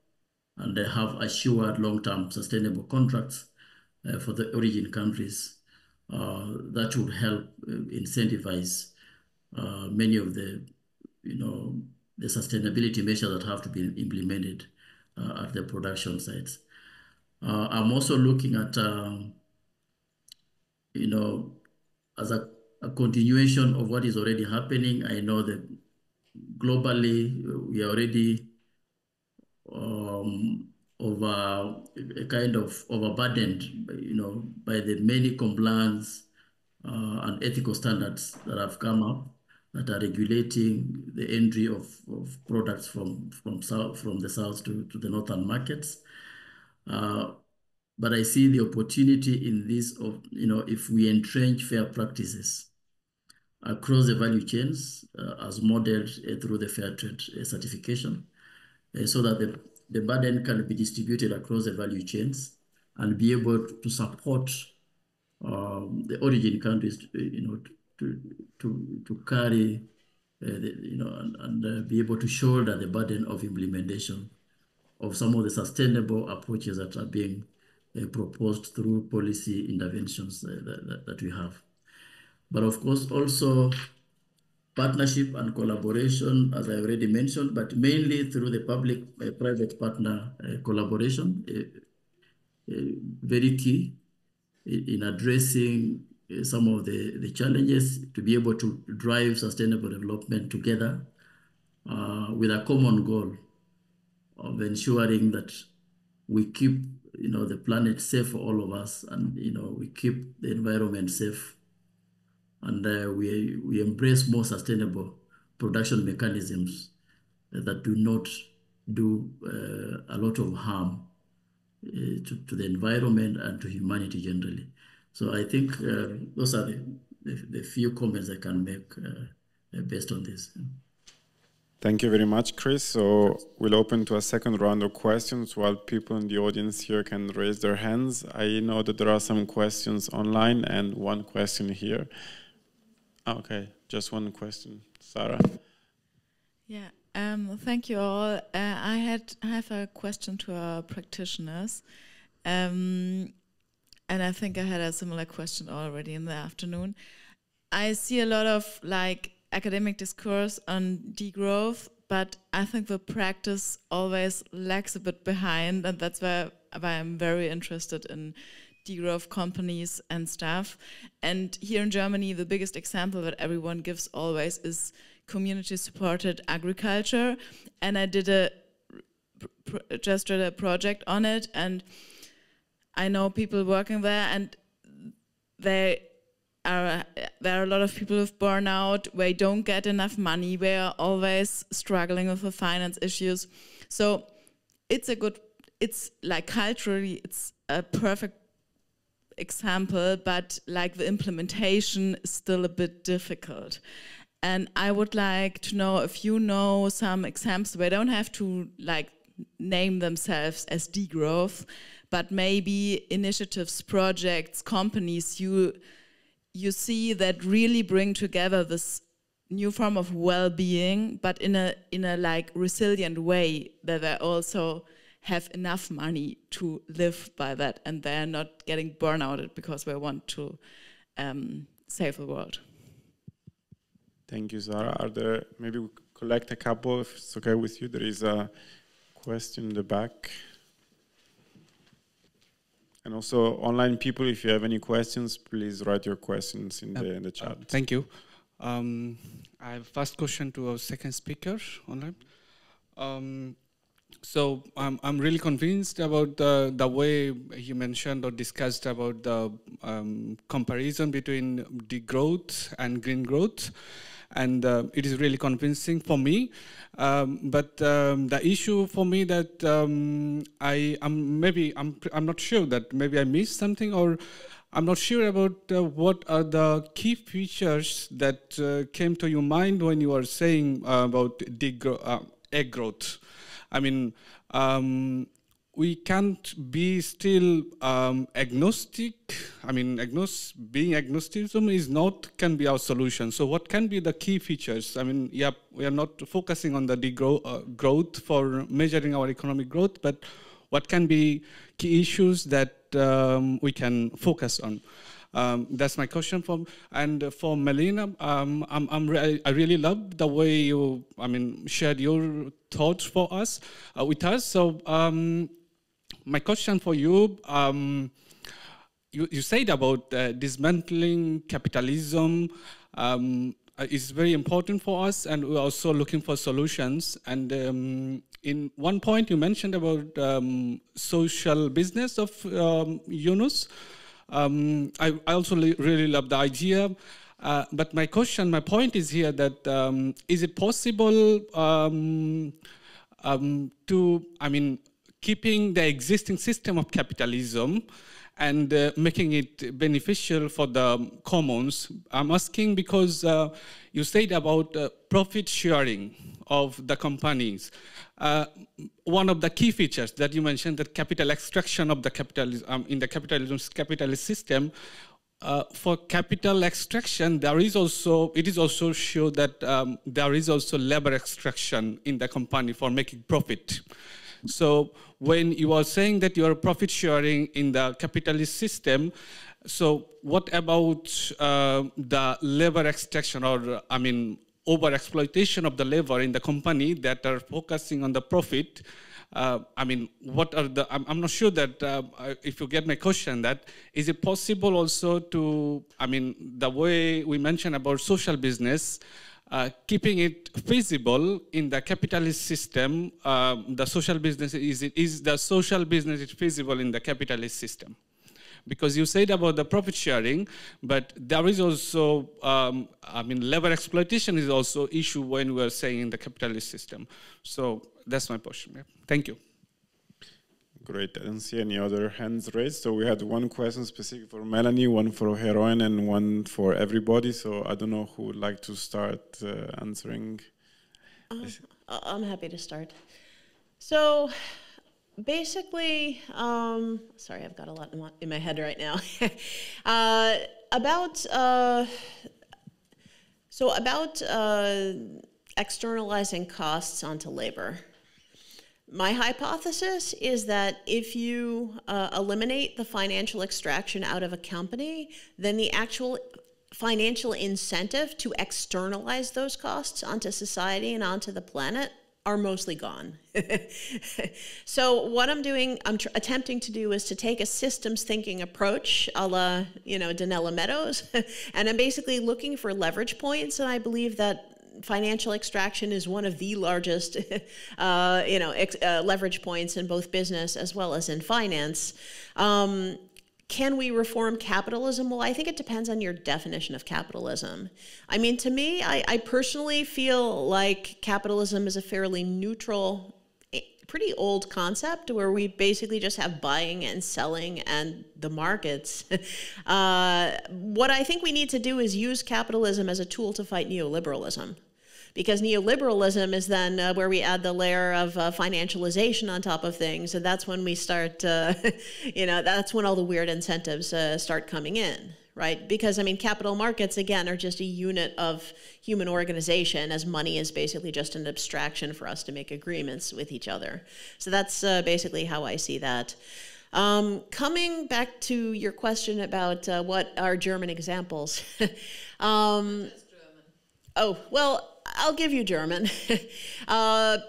and have assured long-term sustainable contracts for the origin countries, that would help incentivize many of the sustainability measures that have to be implemented at the production sites. I'm also looking at, as a continuation of what is already happening. I know that globally we are already overburdened, by the many compliance and ethical standards that have come up that are regulating the entry of products from the south to the northern markets. But I see the opportunity in this if we entrench fair practices across the value chains as modeled through the Fairtrade certification, so that the burden can be distributed across the value chains and be able to support the origin countries, to carry, and be able to shoulder the burden of implementation of some of the sustainable approaches that are being proposed through policy interventions that we have. But of course, also partnership and collaboration, as I already mentioned, but mainly through the public-private partner collaboration, very key in addressing some of the challenges to be able to drive sustainable development together with a common goal of ensuring that we keep, the planet safe for all of us, and we keep the environment safe, and we embrace more sustainable production mechanisms that do not do a lot of harm to the environment and to humanity generally. So I think those are the few comments I can make based on this. Thank you very much, Chris. So we'll open to a second round of questions while people in the audience here can raise their hands. I know that there are some questions online and one question here. Okay, just one question. Sarah. Yeah, thank you all. I have a question to our practitioners. And I think I had a similar question already in the afternoon. I see a lot of academic discourse on degrowth, but I think the practice always lags a bit behind, and that's why I'm very interested in degrowth companies and stuff. And here in Germany, the biggest example that everyone gives always is community-supported agriculture, and I just did a project on it, and I know people working there, and there are a lot of people who've burned out, they don't get enough money, they are always struggling with the finance issues. So it's culturally, it's a perfect example, but the implementation is still a bit difficult. And I would like to know if you know some examples. They don't have to name themselves as degrowth, but maybe initiatives, projects, companies you see that really bring together this new form of well-being, but in a resilient way, that they also have enough money to live by that, and they're not getting burned out because they want to save the world. Thank you, Sarah. Are there, maybe we collect a couple, if it's okay with you. There is a question in the back. And also, online people, if you have any questions, please write your questions in the chat. Thank you. I have first question to our second speaker online. So I'm really convinced about the way you mentioned or discussed about the comparison between degrowth and green growth. And it is really convincing for me. But the issue for me that I'm not sure that maybe I missed something, or I'm not sure about what are the key features that came to your mind when you were saying about egg growth. I mean, we can't be still agnostic. I mean, being agnosticism can be our solution. So what can be the key features? I mean, yeah, we are not focusing on the growth for measuring our economic growth, but what can be key issues that we can focus on? That's my question. For Melina, I really love the way you, shared your thoughts for us, with us. So my question for you, you said about dismantling capitalism is very important for us, and we're also looking for solutions. And in one point, you mentioned about social business of Yunus. I also really love the idea, but my point is here that is it possible keeping the existing system of capitalism and making it beneficial for the commons? I'm asking because you said about profit sharing of the companies. One of the key features that you mentioned, that capital extraction of the capitalism in the capitalist system, for capital extraction, it is also shown that there is also labor extraction in the company for making profit. So when you are saying that you are profit sharing in the capitalist system, so what about the labor extraction, or over exploitation of the labor in the company that are focusing on the profit? What are the? I'm not sure that if you get my question, that is it possible also to? The way we mentioned about social business, keeping it feasible in the capitalist system. The social business is the social business feasible in the capitalist system? Because you said about the profit sharing, but there is also, labor exploitation is also issue when we are saying in the capitalist system. So that's my question. Yeah. Thank you. Great. I don't see any other hands raised. So we had one question specific for Melanie, one for Jeroen, and one for everybody. So I don't know who would like to start answering. I'm happy to start. So basically, sorry, I've got a lot in my head right now. about externalizing costs onto labor. My hypothesis is that if you eliminate the financial extraction out of a company, then the actual financial incentive to externalize those costs onto society and onto the planet are mostly gone. So what I'm doing, I'm attempting to do is to take a systems thinking approach a la, Daniele Meadows, and I'm basically looking for leverage points, and I believe that financial extraction is one of the largest, leverage points in both business as well as in finance. Can we reform capitalism? Well, I think it depends on your definition of capitalism. To me, I personally feel like capitalism is a fairly neutral, pretty old concept where we basically just have buying and selling and the markets. What I think we need to do is use capitalism as a tool to fight neoliberalism. Because neoliberalism is then where we add the layer of financialization on top of things, and that's when we start, that's when all the weird incentives start coming in, right? Because, capital markets, again, are just a unit of human organization, as money is basically just an abstraction for us to make agreements with each other. So that's basically how I see that. Coming back to your question about what are German examples. Oh, well, I'll give you German. Have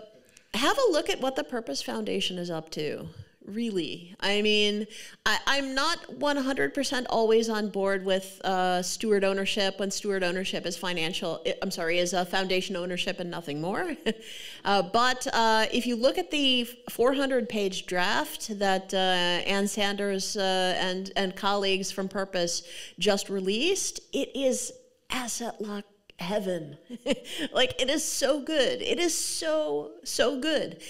a look at what the Purpose Foundation is up to, really. I'm not 100% always on board with steward ownership when steward ownership is is foundation ownership and nothing more. But if you look at the 400-page draft that Ann Sanders and colleagues from Purpose just released, it is asset lock heaven. It is so good. It is so good.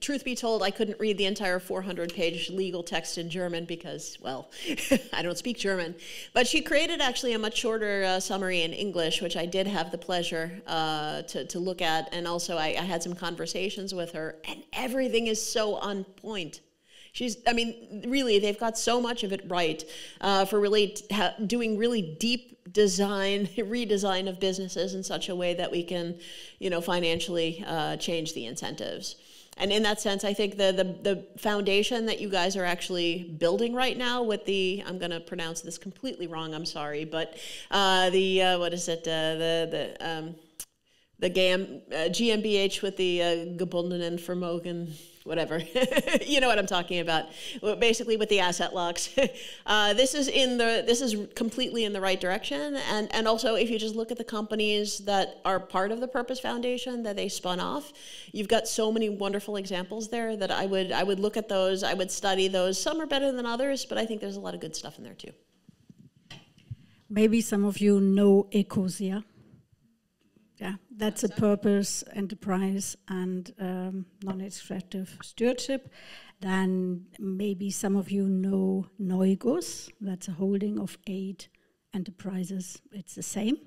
Truth be told, I couldn't read the entire 400-page legal text in German because, well, I don't speak German. But she created actually a much shorter summary in English, which I did have the pleasure to look at. And also I had some conversations with her, and everything is so on point. Really, they've got so much of it right for really doing really deep redesign of businesses in such a way that we can, financially change the incentives. And in that sense, I think the foundation that you guys are actually building right now with I'm going to pronounce this completely wrong, I'm sorry, but the GmbH with the gebundenen Vermögen, whatever. You know what I'm talking about. Basically with the asset locks. This is completely in the right direction. And also if you just look at the companies that are part of the Purpose Foundation that they spun off, you've got so many wonderful examples there that I would look at those, I would study those. Some are better than others, but I think there's a lot of good stuff in there too. Maybe some of you know Ecosia. Yeah, that's a purpose enterprise and non-extractive stewardship. Then maybe some of you know Neugos. That's a holding of 8 enterprises. It's the same.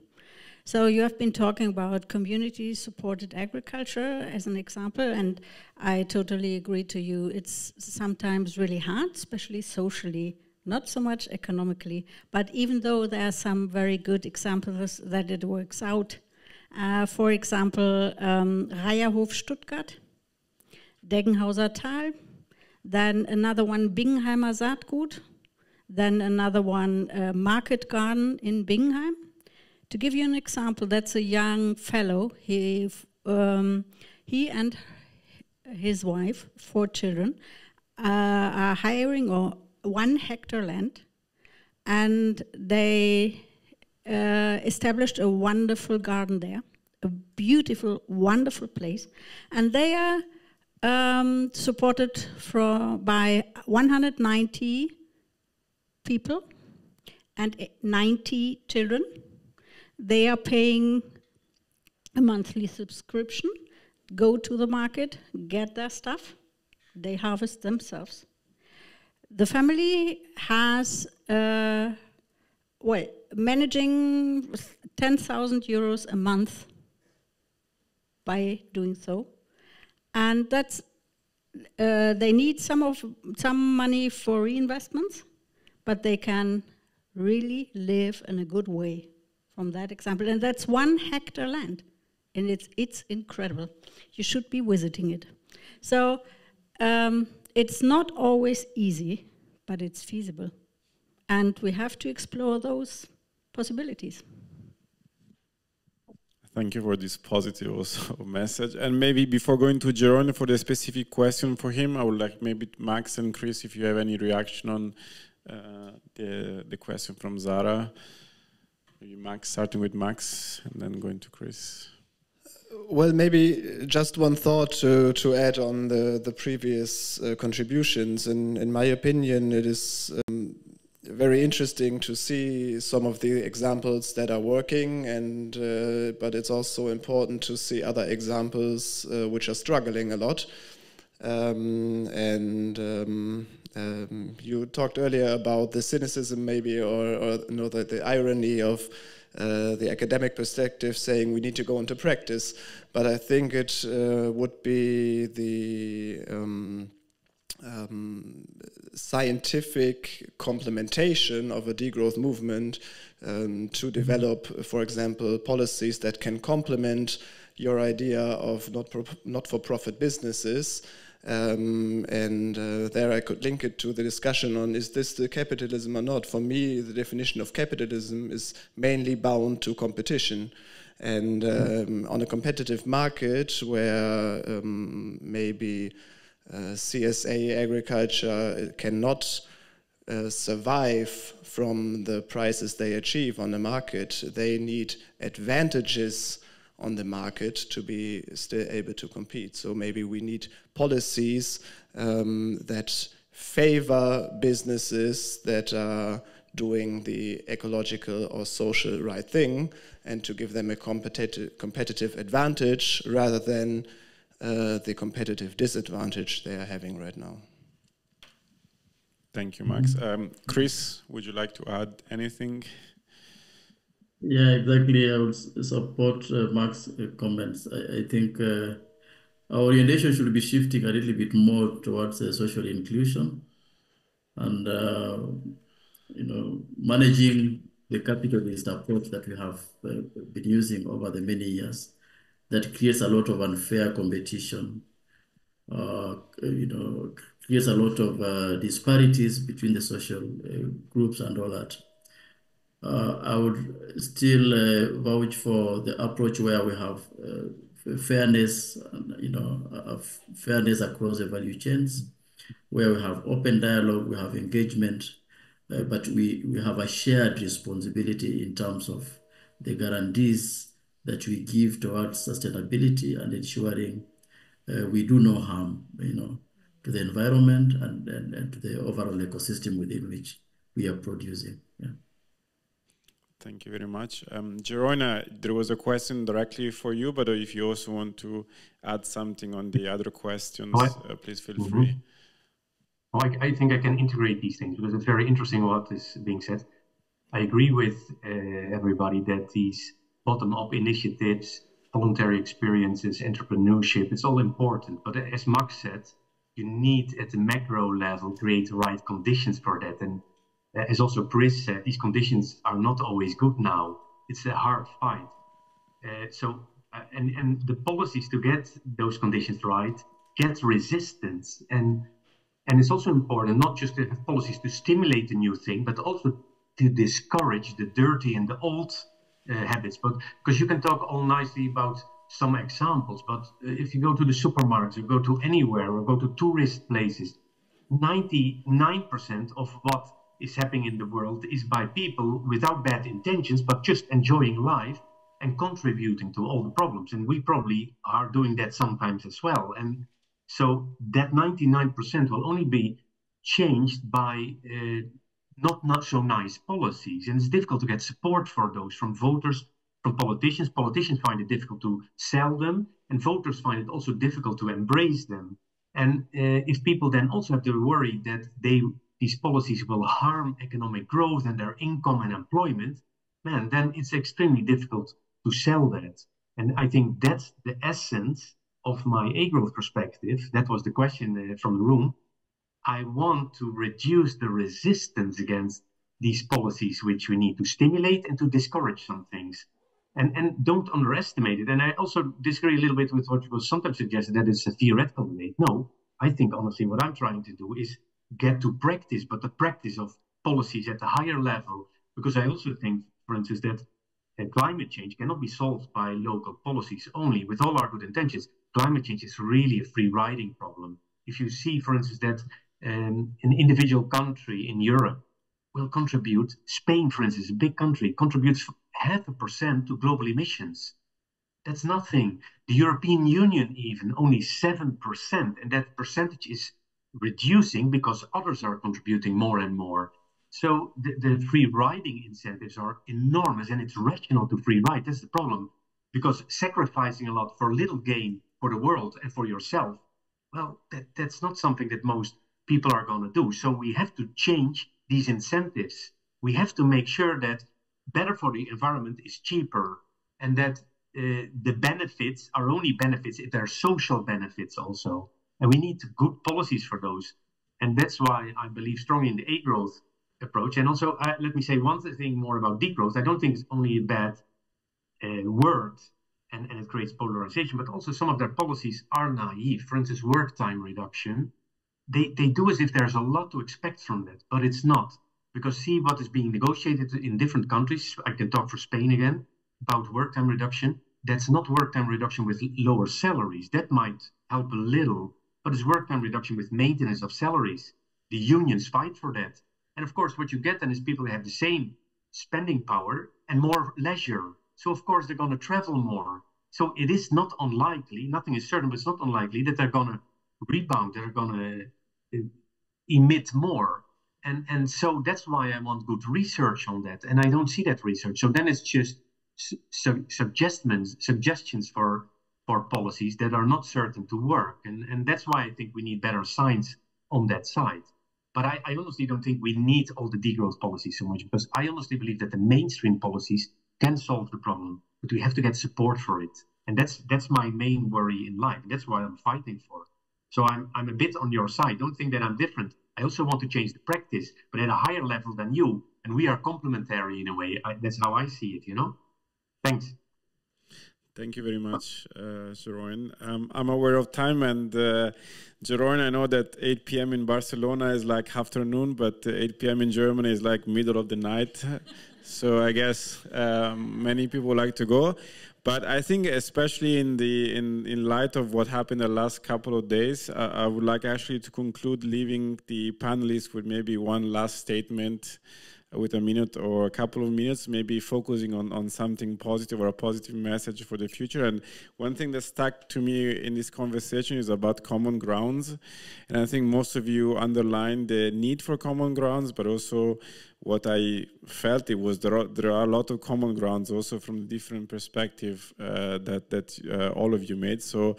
So you have been talking about community-supported agriculture as an example, and I totally agree to you. It's sometimes really hard, especially socially, not so much economically, but even though there are some very good examples that it works out. For example, Reierhof Stuttgart, Deggenhauser Tal, then another one Bingenheimer Saatgut, then another one Market Garden in Bingenheim. To give you an example, that's a young fellow. He and his wife, 4 children, are hiring 1 hectare land, and they established a wonderful garden there, a beautiful, wonderful place, and they are supported by 190 people and 90 children. They are paying a monthly subscription, go to the market, get their stuff, they harvest themselves. The family has, managing 10,000 euros a month by doing so. And that's, they need some money for reinvestments, but they can really live in a good way from that example. And that's 1 hectare land. And it's incredible. You should be visiting it. So it's not always easy, but it's feasible. And we have to explore those possibilities. Thank you for this positive also message. And maybe before going to Jeroen for the specific question for him, I would like maybe Max and Chris, if you have any reaction on the question from Zara. Maybe Max, starting with Max and then going to Chris. Well, maybe just one thought to add on the previous contributions. In my opinion, it is very interesting to see some of the examples that are working, and but it's also important to see other examples which are struggling a lot. You talked earlier about the cynicism, maybe, or the irony of the academic perspective saying we need to go into practice. But I think it would be the scientific complementation of a degrowth movement to develop, for example, policies that can complement your idea of not-for-profit businesses. There I could link it to the discussion on, is this the capitalism or not? For me, the definition of capitalism is mainly bound to competition. And on a competitive market where maybe CSA agriculture cannot survive from the prices they achieve on the market, they need advantages on the market to be still able to compete. So maybe we need policies that favor businesses that are doing the ecological or social right thing, and to give them a competitive advantage rather than the competitive disadvantage they are having right now. Thank you, Max. Chris, would you like to add anything? Yeah, exactly. I would support Mark's comments. I think our orientation should be shifting a little bit more towards social inclusion and managing the capitalist approach that we have been using over the many years. That creates a lot of unfair competition. Creates a lot of disparities between the social groups and all that. I would still vouch for the approach where we have fairness, and, fairness across the value chains, where we have open dialogue, we have engagement, but we have a shared responsibility in terms of the guarantees that we give towards sustainability and ensuring we do no harm, to the environment and to the overall ecosystem within which we are producing. Yeah. Thank you very much. Jeroen, there was a question directly for you, but if you also want to add something on the other questions, please feel free. Well, I think I can integrate these things because it's very interesting what is being said. I agree with everybody that these bottom-up initiatives, voluntary experiences, entrepreneurship, it's all important. But as Max said, you need at the macro level create the right conditions for that. And as also Chris said, these conditions are not always good now. It's a hard fight. And the policies to get those conditions right get resistance. And it's also important not just to have policies to stimulate the new thing, but also to discourage the dirty and the old habits. But because you can talk all nicely about some examples, but if you go to the supermarkets, or go to anywhere, or go to tourist places, 99% of what is happening in the world is by people without bad intentions, but just enjoying life and contributing to all the problems. And we probably are doing that sometimes as well. And so that 99% will only be changed by not so nice policies. And it's difficult to get support for those from voters, from politicians. Politicians find it difficult to sell them, and voters find it also difficult to embrace them. And if people then also have to worry that these policies will harm economic growth and their income and employment, man, then it's extremely difficult to sell that. And I think that's the essence of my A-growth perspective. That was the question from the room. I want to reduce the resistance against these policies, which we need to stimulate and to discourage some things. And don't underestimate it. And I also disagree a little bit with what was sometimes suggested, that it's a theoretical debate. No, I think honestly what I'm trying to do is get to practice, but the practice of policies at a higher level, because I also think, for instance, that climate change cannot be solved by local policies only. With all our good intentions, climate change is really a free riding problem. If you see, for instance, that an individual country in Europe will contribute, Spain, for instance, a big country, contributes 0.5% to global emissions. That's nothing. The European Union even, only 7%, and that percentage is reducing because others are contributing more and more. So the free riding incentives are enormous, and it's rational to free ride. That's the problem, because sacrificing a lot for little gain for the world and for yourself, well, that's not something that most people are going to do. So we have to change these incentives. We have to make sure that better for the environment is cheaper, and that the benefits are only benefits if they're social benefits also. And we need good policies for those. And that's why I believe strongly in the A-growth approach. And also, let me say one thing more about degrowth. I don't think it's only a bad word and it creates polarization, but also some of their policies are naive. For instance, work time reduction. They do as if there's a lot to expect from that, but it's not. Because see what is being negotiated in different countries. I can talk for Spain again about work time reduction. That's not work time reduction with lower salaries. That might help a little, but it's work time reduction with maintenance of salaries. The unions fight for that. And of course, what you get then is people that have the same spending power and more leisure. So of course, they're going to travel more. So it is not unlikely, nothing is certain, but it's not unlikely that they're going to rebound, they're going to emit more. And so that's why I want good research on that. And I don't see that research. So then it's just suggestions for policies that are not certain to work. And that's why I think we need better science on that side. But I honestly don't think we need all the degrowth policies so much, because I honestly believe that the mainstream policies can solve the problem, but we have to get support for it. And that's my main worry in life. That's why I'm fighting for. So I'm a bit on your side. Don't think that I'm different. I also want to change the practice, but at a higher level than you. And we are complementary in a way. That's how I see it, you know? Thanks. Thank you very much, Jeroen. I'm aware of time, and Jeroen, I know that 8 p.m. in Barcelona is like afternoon, but 8 p.m. in Germany is like middle of the night. So I guess many people like to go. But I think especially in light of what happened the last couple of days, I would like actually to conclude leaving the panelists with maybe one last statement with a minute or a couple of minutes, maybe focusing on something positive or a positive message for the future. And one thing that stuck to me in this conversation is about common grounds. And I think most of you underlined the need for common grounds, but also what I felt it was there are a lot of common grounds also from different perspective that all of you made. So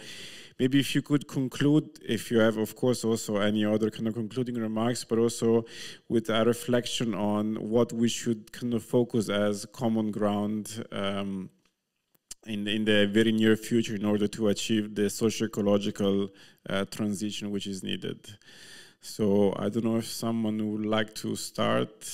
maybe if you could conclude, if you have, of course, also any other kind of concluding remarks, but also with a reflection on what we should kind of focus as common ground in the very near future in order to achieve the socio-ecological transition which is needed. So I don't know if someone would like to start.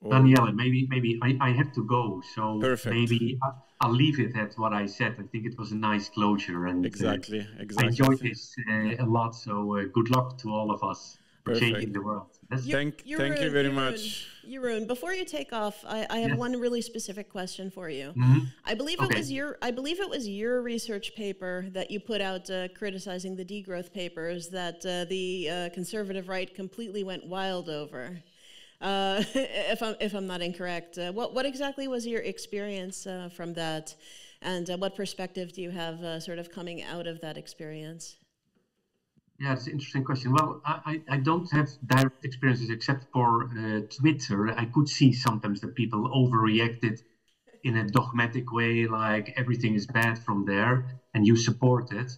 Daniele, maybe I have to go, so perfect. Maybe I'll leave it at what I said. I think it was a nice closure, and exactly. I enjoyed this a lot. So good luck to all of us for changing the world. Thank you very much. Jeroen, before you take off, I have one really specific question for you. I believe it was your research paper that you put out criticizing the degrowth papers that the conservative right completely went wild over. If I'm not incorrect, what exactly was your experience from that, and what perspective do you have sort of coming out of that experience? Yeah, it's an interesting question. Well, I don't have direct experiences except for Twitter. I could see sometimes that people overreacted in a dogmatic way, like everything is bad from there, and you support it.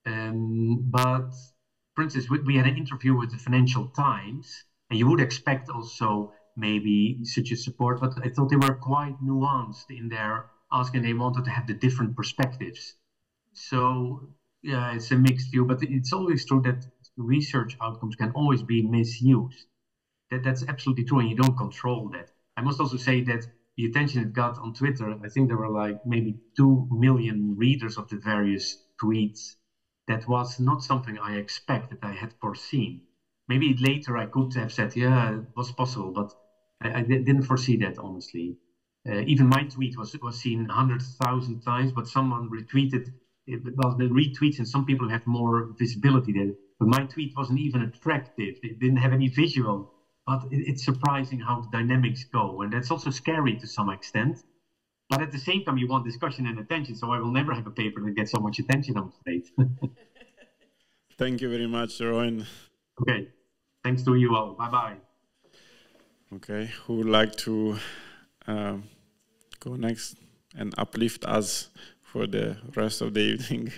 But for instance, we had an interview with the Financial Times, and you would expect also maybe such a support, but I thought they were quite nuanced in their asking. They wanted to have the different perspectives. So yeah, it's a mixed view, but it's always true that research outcomes can always be misused. That's absolutely true, and you don't control that. I must also say that the attention it got on Twitter, I think there were like maybe 2 million readers of the various tweets. That was not something I expected, I had foreseen. Maybe later I could have said, yeah, it was possible, but I didn't foresee that, honestly. Even my tweet was seen 100,000 times, but someone retweeted it. Well, the retweets and some people have more visibility there. But my tweet wasn't even attractive. It didn't have any visual. But it's surprising how the dynamics go. And that's also scary to some extent. But at the same time, you want discussion and attention. So I will never have a paper that gets so much attention, I'm afraid. Thank you very much, Jeroen. Okay. Thanks to you all. Bye-bye. Okay. Who would like to go next and uplift us for the rest of the evening?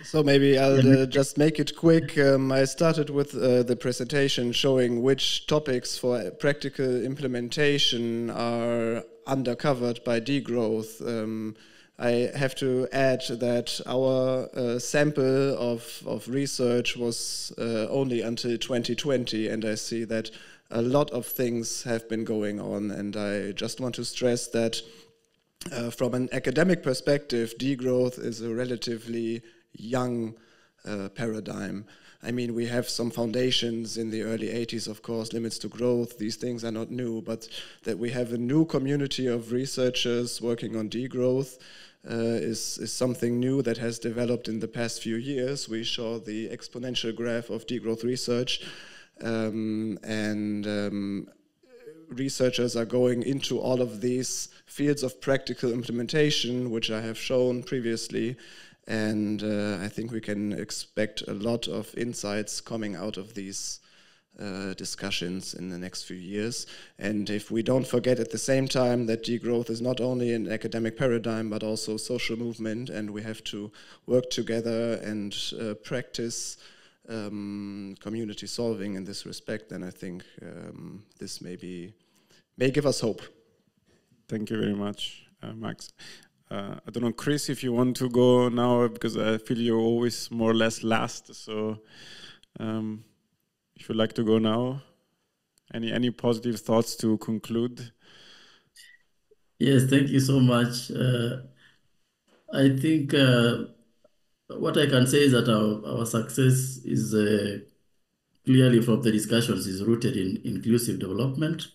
So maybe I'll just make it quick. I started with the presentation showing which topics for practical implementation are undercovered by degrowth. I have to add that our sample of research was only until 2020, and I see that a lot of things have been going on, and I just want to stress that from an academic perspective, degrowth is a relatively young paradigm. I mean, we have some foundations in the early 80s, of course, limits to growth. These things are not new, but that we have a new community of researchers working on degrowth is something new that has developed in the past few years. We saw the exponential graph of degrowth research, researchers are going into all of these fields of practical implementation, which I have shown previously, and I think we can expect a lot of insights coming out of these discussions in the next few years. And if we don't forget at the same time that degrowth is not only an academic paradigm, but also social movement, and we have to work together and practice community solving in this respect, then I think this may give us hope. Thank you very much, Max. I don't know, Chris, if you want to go now, because I feel you're always more or less last. So if you'd like to go now, any positive thoughts to conclude? Yes, thank you so much. I think what I can say is that our success is clearly from the discussions is rooted in inclusive development,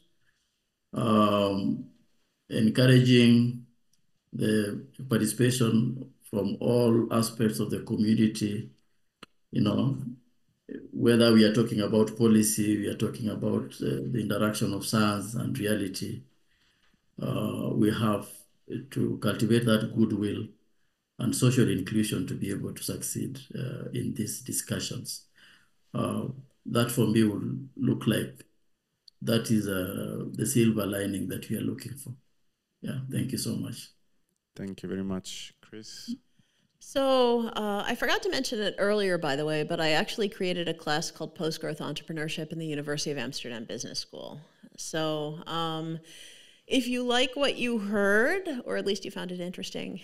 encouraging the participation from all aspects of the community, whether we are talking about policy, we are talking about the interaction of science and reality. We have to cultivate that goodwill and social inclusion to be able to succeed in these discussions. That for me will look like that is the silver lining that we are looking for. Yeah, thank you so much. Thank you very much, Chris. So I forgot to mention it earlier, by the way, but I actually created a class called Post-Growth Entrepreneurship in the University of Amsterdam Business School. So If you like what you heard, or at least you found it interesting,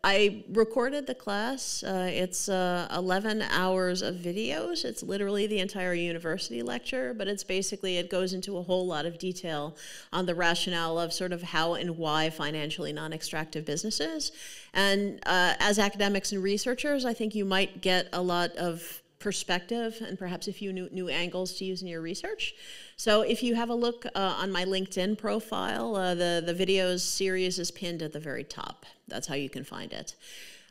I recorded the class. It's 11 hours of videos. It's literally the entire university lecture, but it's basically, it goes into a whole lot of detail on the rationale of sort of how and why financially non-extractive businesses. And as academics and researchers, I think you might get a lot of perspective and perhaps a few new angles to use in your research. So if you have a look on my LinkedIn profile, the videos series is pinned at the very top. That's how you can find it.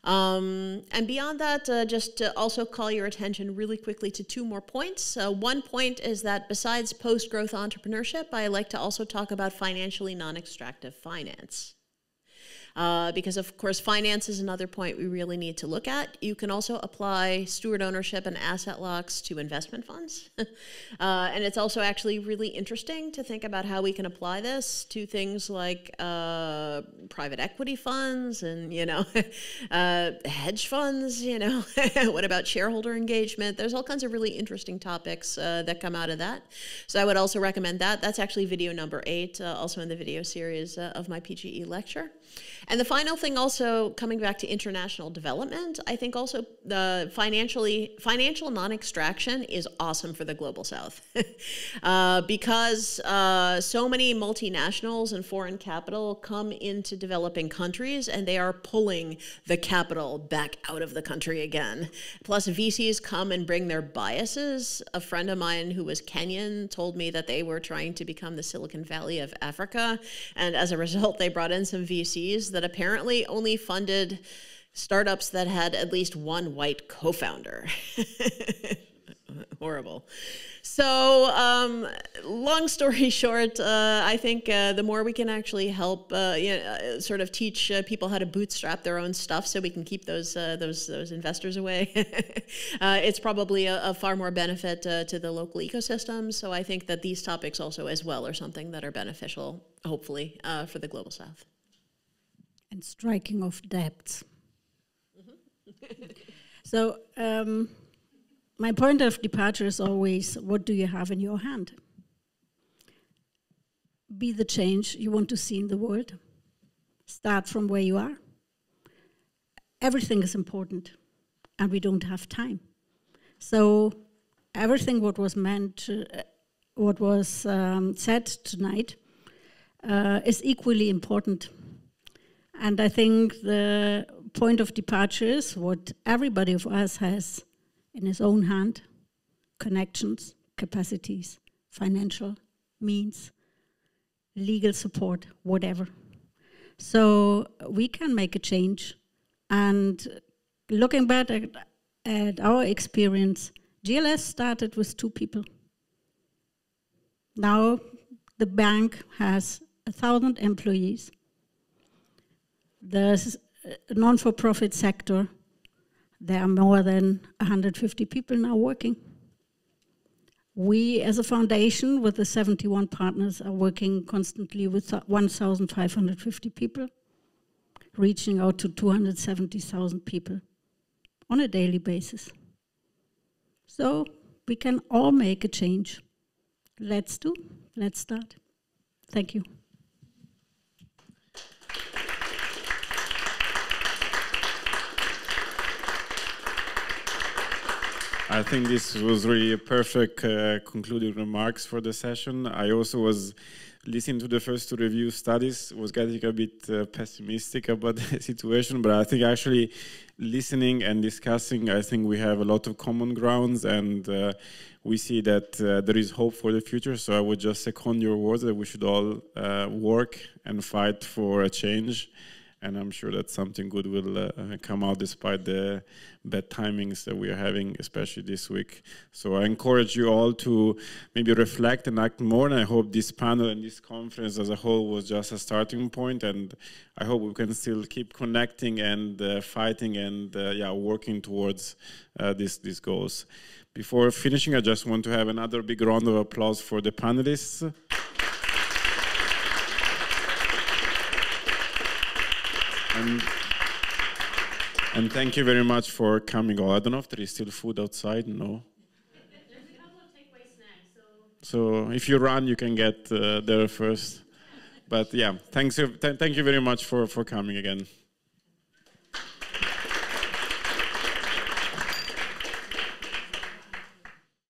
And beyond that, just to also call your attention really quickly to two more points. One point is that besides post-growth entrepreneurship, I like to also talk about financially non-extractive finance. Because of course finance is another point we really need to look at. You can also apply steward ownership and asset locks to investment funds. And it's also actually really interesting to think about how we can apply this to things like private equity funds and, you know, hedge funds, you know, what about shareholder engagement? There's all kinds of really interesting topics that come out of that. So I would also recommend that. That's actually video number 8, also in the video series of my PGE lecture. And the final thing also, coming back to international development, I think also the financial non-extraction is awesome for the Global South. Because so many multinationals and foreign capital come into developing countries and they are pulling the capital back out of the country again. Plus VCs come and bring their biases. A friend of mine who was Kenyan told me that they were trying to become the Silicon Valley of Africa. And as a result, they brought in some VCs that apparently only funded startups that had at least one white co-founder. Horrible. So long story short, I think the more we can actually help sort of teach people how to bootstrap their own stuff so we can keep those investors away, it's probably a far more benefit to the local ecosystem. So I think that these topics also as well are something that are beneficial, hopefully, for the Global South. And striking off debts. So my point of departure is always, what do you have in your hand? Be the change you want to see in the world. Start from where you are. Everything is important, and we don't have time. So everything what was said tonight is equally important. And I think the point of departure is what everybody of us has in his own hand: connections, capacities, financial means, legal support, whatever. So we can make a change. And looking back at our experience, GLS started with 2 people. Now the bank has 1,000 employees. The non-for-profit sector, there are more than 150 people now working. We, as a foundation with the 71 partners, are working constantly with 1,550 people, reaching out to 270,000 people on a daily basis. So we can all make a change. Let's start. Thank you. I think this was really a perfect concluding remarks for the session. I also was listening to the first 2 review studies, was getting a bit pessimistic about the situation, but I think actually listening and discussing, I think we have a lot of common grounds, and we see that there is hope for the future. So I would just second your words that we should all work and fight for a change. And I'm sure that something good will come out despite the bad timings that we are having, especially this week. So I encourage you all to maybe reflect and act more. And I hope this panel and this conference as a whole was just a starting point. And I hope we can still keep connecting and fighting and working towards these goals. Before finishing, I just want to have another big round of applause for the panelists. And thank you very much for coming. I don't know if there is still food outside. No. There's a couple of takeaway snacks. So if you run, you can get there first. But yeah, thank you very much for coming again.